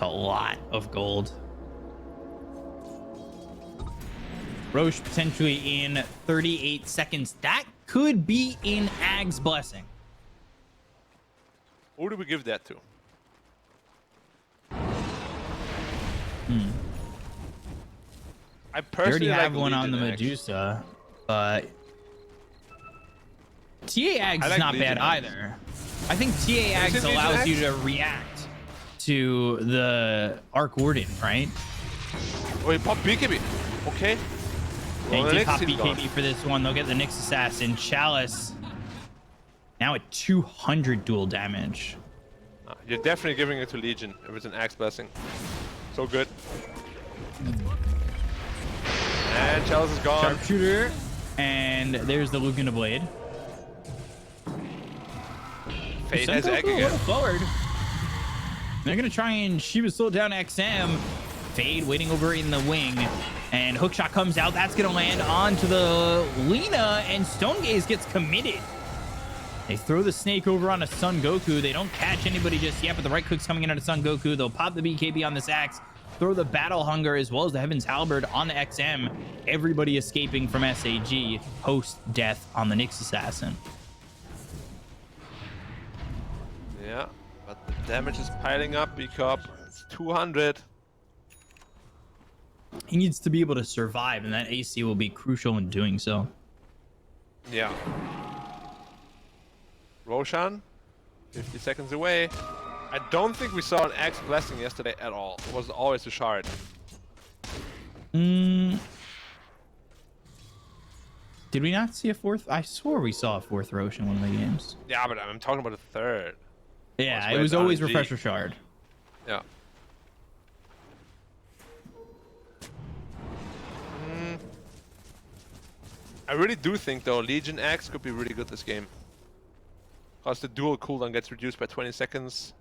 A lot of gold. Roche potentially in 38 seconds. That could be in Ag's blessing. Who do we give that to? I You personally already have like one on the Legion X. Medusa, but TA Ags I is like not Legion bad X. either. I think TA Is it Ags Legion allows X? you to react to the Arc Warden, right? Oh, he popped BKB. Okay. They Well, did Nyx pop is BKB gone. for this one. They'll get the Nyx Assassin. Chalice now at 200 dual damage. You're definitely giving it to Legion if it's an Axe Blessing. So good. And Chalice is gone. Sharpshooter, and there's the Lugana Blade. Fate has Senko egg a little again. forward. They're gonna try and Shiva slow down XM. Fade waiting over in the wing, and hookshot comes out. That's gonna land onto the Lina, and Stone Gaze gets committed. They throw the snake over on a Son Goku. They don't catch anybody just yet, but the right click's coming in on a Son Goku. They'll pop the BKB on this axe, throw the Battle Hunger as well as the Heaven's Halberd on the XM. Everybody escaping from SAG post-death on the Nyx Assassin. Yeah, but the damage is piling up, Bkop. It's 200. He needs to be able to survive, and that AC will be crucial in doing so. Yeah. Roshan, 50 seconds away. I don't think we saw an Axe Blessing yesterday at all. It was always a shard. Did we not see a fourth? I swore we saw a fourth Roche in one of the games. Yeah, but I'm talking about a third. Yeah, Well, it was it's always RNG. Refresher Shard. Yeah. I really do think, though, Legion Axe could be really good this game. Because the dual cooldown gets reduced by 20 seconds,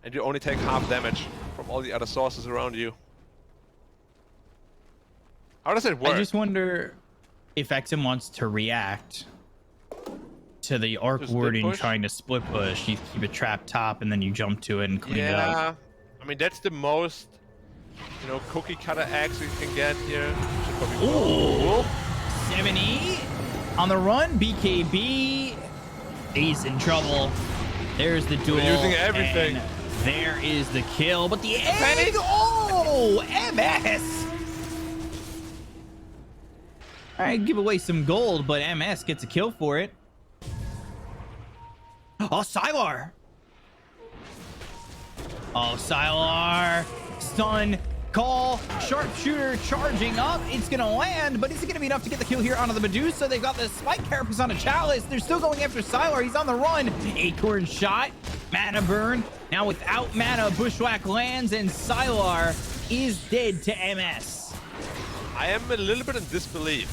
and you only take half damage from all the other sources around you. How does it work? I just wonder if XM wants to react to the Arc To split Warden push? trying to split push. You keep it trapped top, and then you jump to it and clean it up. Yeah, I mean, that's the most, you know, cookie cutter axe you can get here. Should probably Ooh. 70 on the run. BKB. He's in trouble. There's the duel. using everything. And there is the kill. But the egg. Oh, MS. All right, give away some gold, but MS gets a kill for it. Oh, Sylar. Oh, Sylar. Stun. Call. Sharpshooter charging up. It's going to land, but is it going to be enough to get the kill here onto the Medusa? They've got the Spike Carapace on a Chalice. They're still going after Sylar. He's on the run. Acorn shot. Mana burn. Now without mana, Bushwhack lands, and Sylar is dead to MS. I am a little bit in disbelief,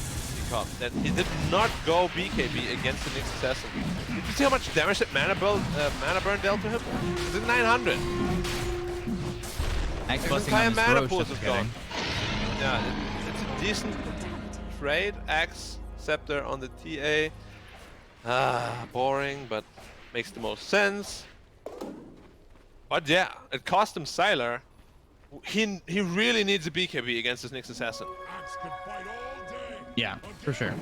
Bkop, that he did not go BKB against the Nyx Assassin. Did you see how much damage that mana burn dealt to him? It's at 900. X His busting entire on this mana Roche, pool that's is kidding. gone. Yeah, it's a decent trade. Axe Scepter on the TA. Boring, but makes the most sense. But yeah, it cost him Sylar. He really needs a BKB against this Nyx Assassin. Yeah, for sure.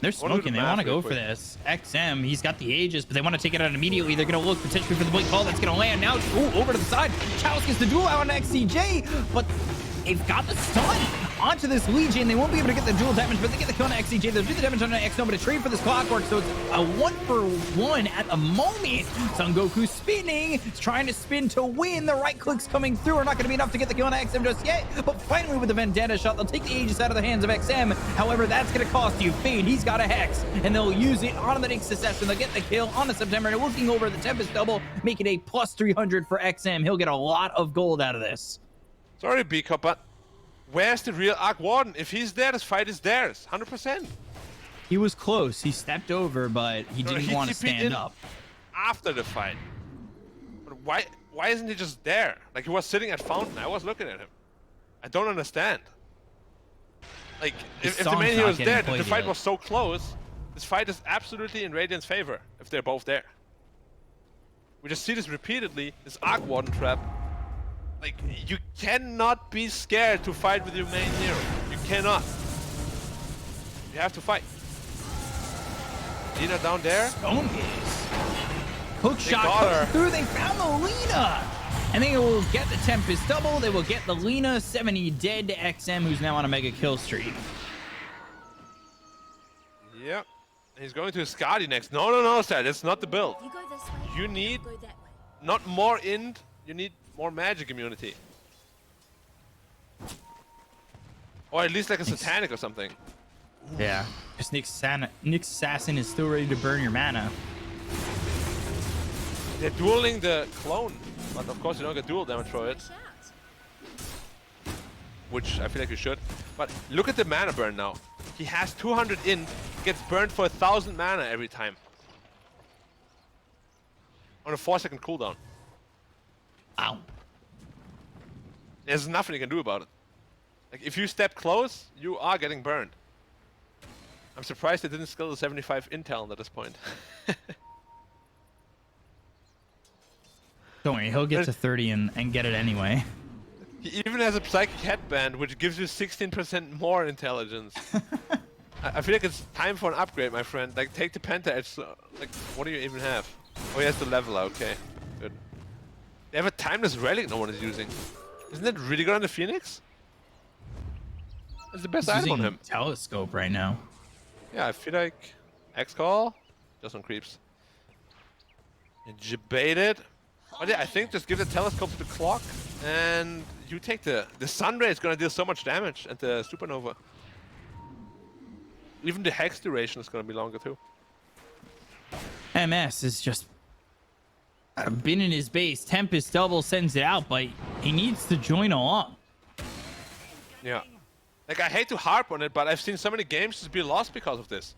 They're Wanna do the smoking. They math want to real go for quick. this. XM, he's got the Aegis, but they want to take it out immediately. They're going to look potentially for the blink call that's going to land. Now, ooh, over to the side. Chalice gets the duel out on XCJ, but they've got the stun onto this Legion. They won't be able to get the dual damage, but they get the kill on XCJ. They'll do the damage on an XNO, but a trade for this Clockwork, so it's a 1-for-1 at the moment. Son Goku spinning. He's trying to spin to win. The right clicks coming through are not going to be enough to get the kill on XM just yet, but finally with the Vendetta shot, they'll take the Aegis out of the hands of XM. However, that's going to cost you Fade. He's got a Hex, and they'll use it on the Nyx Assassin. They'll get the kill on the September, and looking over the Tempest double, make it a plus 300 for XM. He'll get a lot of gold out of this. Sorry, Bkop, but where's the real Arc Warden? If he's there, this fight is theirs. 100%. He was close. He stepped over, but he No, didn't he want to TP'd stand in up. after the fight. But why isn't he just there? Like, he was sitting at Fountain. I was looking at him. I don't understand. Like, His if the song's main not hero was getting there, the played fight yet. was so close. This fight is absolutely in Radiant's favor if they're both there. We just see this repeatedly, this Arc Warden trap. Like, you cannot be scared to fight with your main hero. You cannot. You have to fight. Lina down there. Stone gaze. Hook They shot got goes her. through. They found the Lina. And they will get the Tempest double. They will get the Lina. 70 dead to XM, who's now on a mega kill streak. Yep. He's going to Skadi next. No, Sad. It's not the build. You go this way. You need Go that way. not more int. You need more magic immunity. Or at least like a satanic or something. Yeah. Because Nick's assassin is still ready to burn your mana. They're dueling the clone. But of course you don't get dual damage for it. Shout. Which I feel like you should. But look at the mana burn now. He has 200 int, gets burned for 1,000 mana every time. On a 4-second cooldown. Ow. There's nothing you can do about it. Like if you step close, you are getting burned. I'm surprised they didn't skill the 75 intel at this point. Don't worry, he'll get to 30 and get it anyway. He even has a psychic headband, which gives you 16% more intelligence. I feel like it's time for an upgrade, my friend. Like, take the Penta Edge. Like, what do you even have? Oh, he has the leveler. Okay, good. They have a timeless relic no one is using. Isn't that really good on the Phoenix? It's the best He's item on using him. Telescope right now. Yeah, I feel like X-Call, just on creeps. Debated. But yeah, I think just give the telescope to the clock, and you take the Sunray is gonna deal so much damage, and the Supernova. Even the Hex duration is gonna be longer too. MS is just been in his base. Tempest double sends it out, but he needs to join along. Yeah. Like, I hate to harp on it, but I've seen so many games just be lost because of this.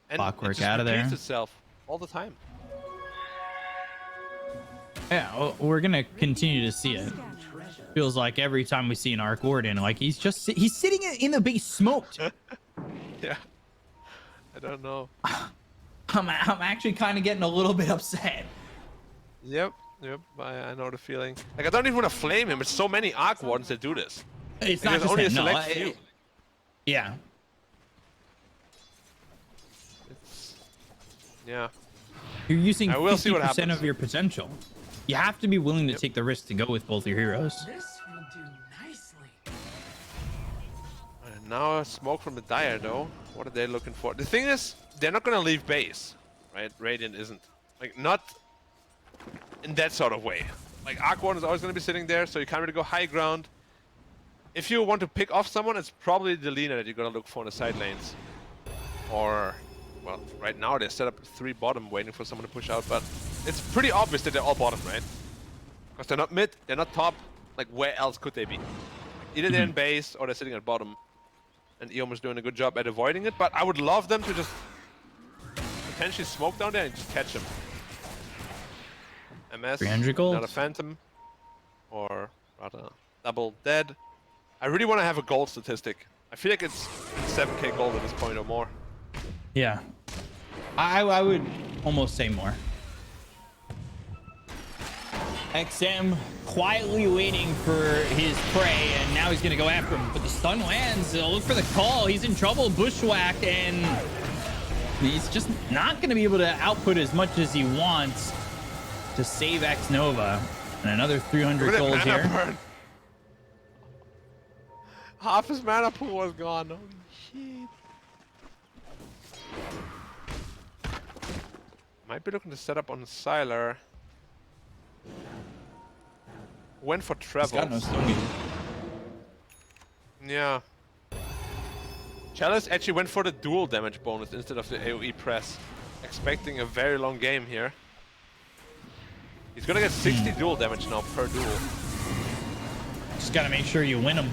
And Clockwork it just out of there. repeats itself all the time. Yeah, well, we're gonna continue to see it. Feels like every time we see an Arc Warden, like he's sitting in the base smoked. Yeah. I don't know. I'm actually kind of getting a little bit upset. Yep, I know the feeling. Like, I don't even want to flame him. It's so many Arc Wardens that do this. It's Like, not there's just only a him, no, select few. yeah. Yeah. You're using I will see what 50% happens. of your potential. You have to be willing to take the risk to go with both your heroes. This will do nicely. And now a smoke from the Dire, though. What are they looking for? The thing is, they're not going to leave base, right? Radiant isn't. Like, not in that sort of way. Like, Arc Warden is always going to be sitting there, so you can't really go high ground. If you want to pick off someone, it's probably the Lina that you're going to look for in the side lanes. Or, well, right now they set up 3 bottom waiting for someone to push out, but it's pretty obvious that they're all bottom, right? Because they're not mid, they're not top. Like, where else could they be? Either they're in base or they're sitting at bottom. And EHOME is doing a good job at avoiding it, but I would love them to just potentially smoke down there and just catch him. MS, 300 gold. not a Phantom, or rather, double dead. I really want to have a gold statistic. I feel like it's 7k gold at this point or more. Yeah. I would almost say more. XM quietly waiting for his prey, and now he's gonna go after him. But the stun lands. Look for the call. He's in trouble. Bushwhack, and he's just not gonna be able to output as much as he wants to save X Nova. And another 300 gold Mana here. burn. Half his mana pool was gone. Holy shit. Might be looking to set up on Sylar. Went for He's travel. got no stone. Yeah. Chalice actually went for the dual damage bonus instead of the AoE press. Expecting a very long game here. He's gonna get 60 dual damage now per duel. Just gotta make sure you win him.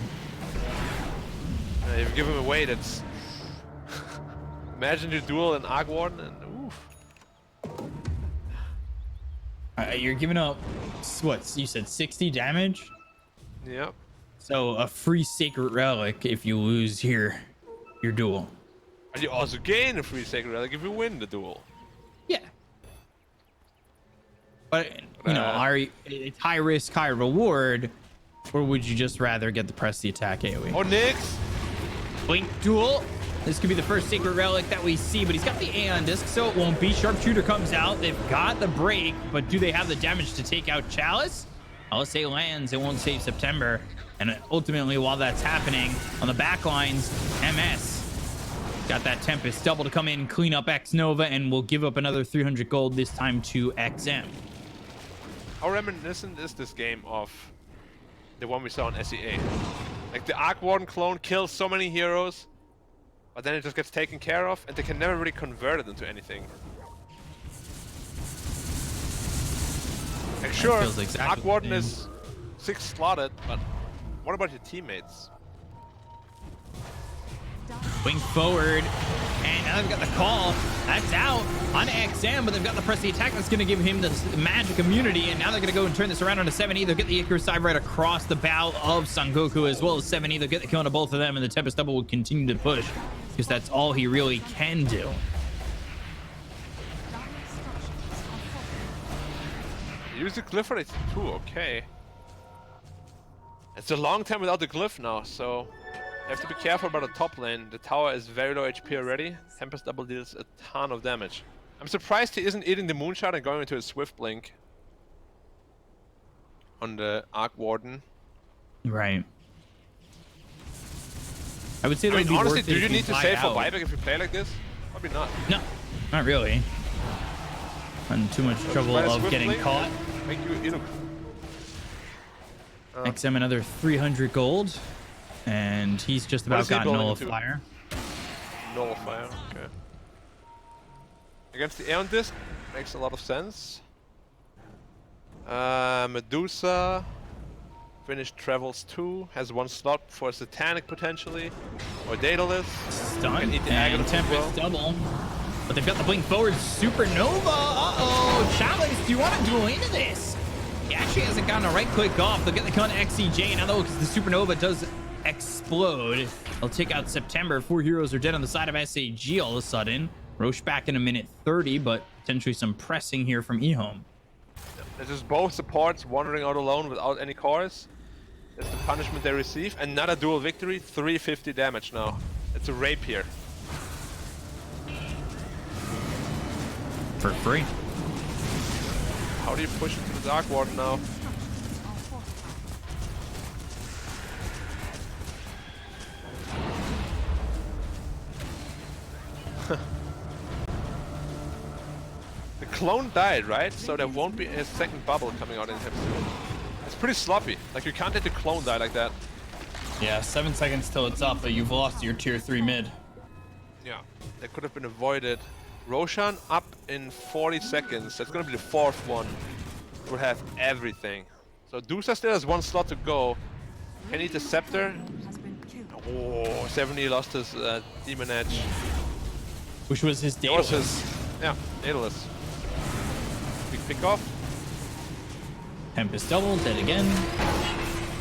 If you give him away, that's... Imagine you duel an Arc Warden and oof. You're giving up, what, you said 60 damage? Yep. So a free Sacred Relic if you lose your duel. And you also gain a free Sacred Relic if you win the duel. Yeah. But, you know, it's high risk, high reward, or would you just rather get the press the attack AoE? Oh, Nyx! Blink duel. This could be the first Sacred Relic that we see, but he's got the Aeon Disc, so it won't be. Sharpshooter comes out. They've got the break, but do they have the damage to take out Chalice? LSA lands. It won't save September. And ultimately, while that's happening, on the back lines, MS got that Tempest double to come in, clean up X Nova, and will give up another 300 gold, this time to XM. How reminiscent is this game of the one we saw on SEA? Like the Arc Warden clone kills so many heroes, but then it just gets taken care of, and they can never really convert it into anything. Like sure, exactly Arc Warden is 6 slotted, but what about your teammates? Wing forward, and now they've got the call. That's out on XM, but they've got the press the attack that's going to give him this magic immunity, and now they're going to go and turn this around onto 7E. They'll get the Icarus side right across the bow of Son Goku, as well as 7E. They'll get the kill on both of them, and the Tempest double will continue to push, because that's all he really can do. Use the glyph for it too, okay. It's a long time without the glyph now, so you have to be careful about the top lane. The tower is very low HP already. Tempest double deals a ton of damage. I'm surprised he isn't eating the moonshot and going into a swift blink on the Arc Warden. Right. I would say that I mean, would be honestly, worth do it you if need to buy save for out. buyback if you play like this? Probably not. No, not really. I'm too much trouble Try a of swift getting blink, caught. Make you know. XM another 300 gold, and he's just What about is he got building into? Nullifier. Nullifier, okay. Against the Aeon Disc, makes a lot of sense. Medusa, finished Travels 2, has 1 slot for Satanic potentially, or Daedalus. Stun, Can eat the and Agatha as Tempest well. double. But they've got the blink forward Supernova. Uh-oh, Chalice, do you want to duel into this? He actually hasn't gotten a right click off. They'll get the count XCJ now though, because the Supernova does explode. They'll take out September. 4 heroes are dead on the side of SAG all of a sudden. Roche back in a minute 30, but potentially some pressing here from EHOME. There's just both supports wandering out alone without any cores. That's the punishment they receive. Another dual victory, 350 damage now. It's a rapier. For free. How do you push into the Dark Warden now? The clone died, right? So there won't be a second bubble coming out in him soon. It's pretty sloppy. Like, you can't let the clone die like that. Yeah, 7 seconds till it's up, but you've lost your tier 3 mid. Yeah, that could have been avoided. Roshan up in 40 seconds. That's gonna be the 4th one. Will have everything. So Dusa still has 1 slot to go. Can he eat the scepter? Oh, 70 lost his demon edge. Which was his That was Daedalus. his, yeah, Daedalus. Big pick off. Tempest double, dead again.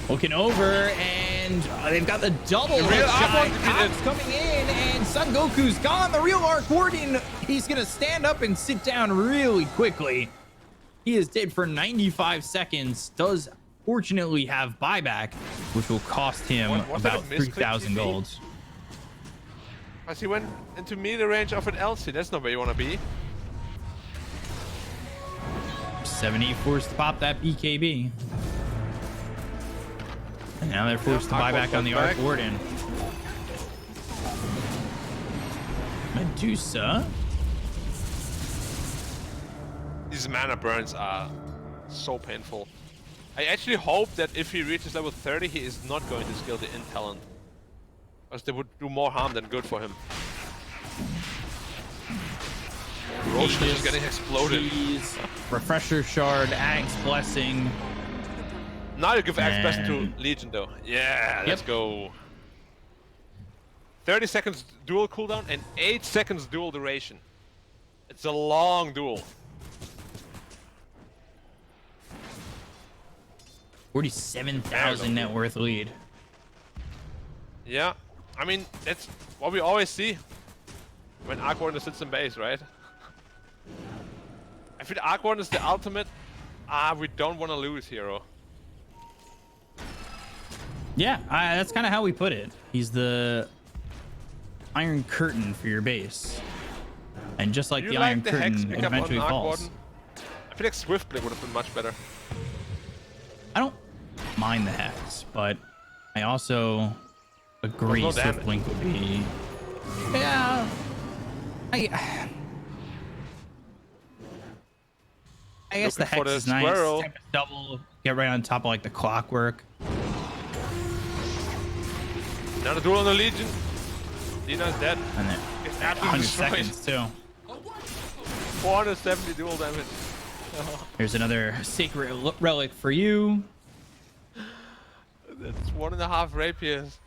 Looking over, and they've got the double The real headshot. Arc Warden Cops coming in, and Son Goku's gone. The real Arc Warden, he's gonna stand up and sit down really quickly. He is dead for 95 seconds. Does fortunately have buyback, which will cost him Was that a about misclick 3,000 TP? gold. As he went into melee range of an LC. That's not where you want to be. 70 forced to pop that BKB. And now they're forced to buy Arc back on the Warden Arc back. Warden. Medusa. These mana burns are so painful. I actually hope that if he reaches level 30, he is not going to skill the in talent. Because they would do more harm than good for him. Roshan is getting exploded. Jeez. Refresher Shard, Ag's Blessing. Now you give Axe Blessing And- to Legion though. Yeah, let's Yep. go. 30 seconds dual cooldown and 8 seconds dual duration. It's a long duel. 47,000 net worth lead. Yeah, I mean, that's what we always see when Arc Warden sits in base, right? I feel Arc Warden is the ultimate, we don't want to lose hero. Yeah, that's kind of how we put it. He's the Iron Curtain for your base. And just like Do the you Iron like the Hex Curtain, it pickup on eventually Arc falls. Warden? I feel like Swiftblade would have been much better. I don't mind the Hex, but I also agree Well, no damage. Swiftblink would be... Yeah. I guess the Looking for Hex the is nice. squirrel. Tempest Double, get right on top of like the clockwork. Another duel on the Legion. Lena's dead. And then It's 100 absolutely destroyed. seconds too. 470 duel damage. Here's another sacred relic for you. That's 1.5 rapiers.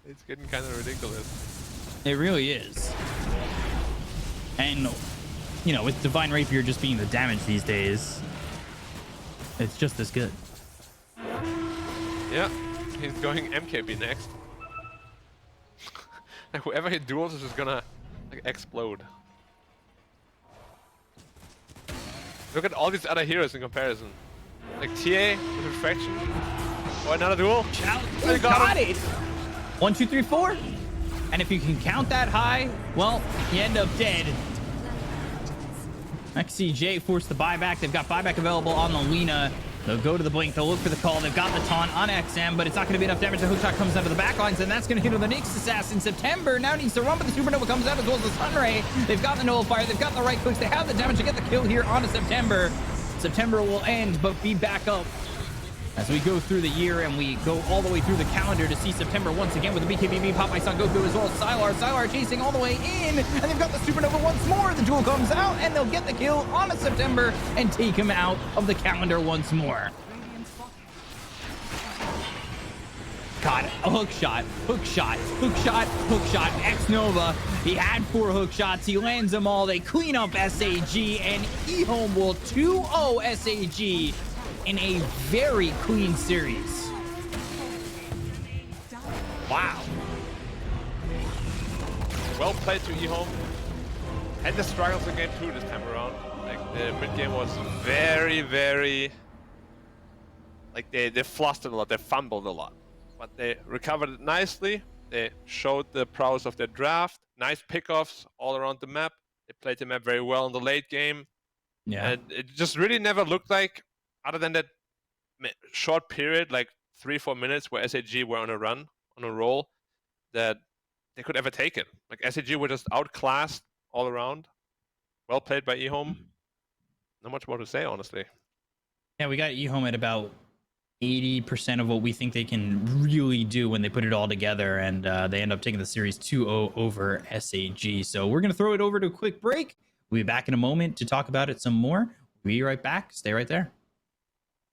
It's getting kind of ridiculous. It really is. And, you know, with Divine Rapier just being the damage these days, it's just as good. Yeah, he's going MKB next. Like whoever he duels is just gonna like explode. Look at all these other heroes in comparison. Like TA with Refraction. Oh, another duel. Oh, got it. 1, 2, 3, 4. And if you can count that high, well, you end up dead. XCJ forced the buyback. They've got buyback available on the Lina. They'll go to the blink. They'll look for the call. They've got the taunt on XM, but it's not going to be enough damage. The hookshot comes out of the backlines, and that's going to hit on the Nyx Assassin. September now needs to run, but the Supernova comes out as well as the Sunray. They've got the Nullifier. They've got the right clicks. They have the damage to get the kill here on a September. September will end, but be back up as we go through the year and we go all the way through the calendar to see September once again with the BKB Pop by Son Goku as well as Sylar. Sylar chasing all the way in, and they've got the Supernova once more. The duel comes out, and they'll get the kill on a September and take him out of the calendar once more. God, a hook shot, hook shot, hook shot, hook shot. X-Nova, he had 4 hook shots. He lands them all. They clean up SAG, and EHOME will 2-0 SAG in a very clean series. Wow. Well played to EHOME. Had the struggles in game 2 this time around. Like the mid game was very like they flustered a lot, they fumbled a lot. But they recovered it nicely. They showed the prowess of their draft. Nice pickoffs all around the map. They played the map very well in the late game. Yeah. And it just really never looked like, other than that short period, like 3-4 minutes where SAG were on a run, on a roll, that they could ever take it. Like SAG were just outclassed all around. Well played by EHOME. Not much more to say, honestly. Yeah, we got EHOME at about 80% of what we think they can really do when they put it all together, and they end up taking the series 2-0 over SAG. So we're going to throw it over to a quick break. We'll be back in a moment to talk about it some more. We'll be right back. Stay right there.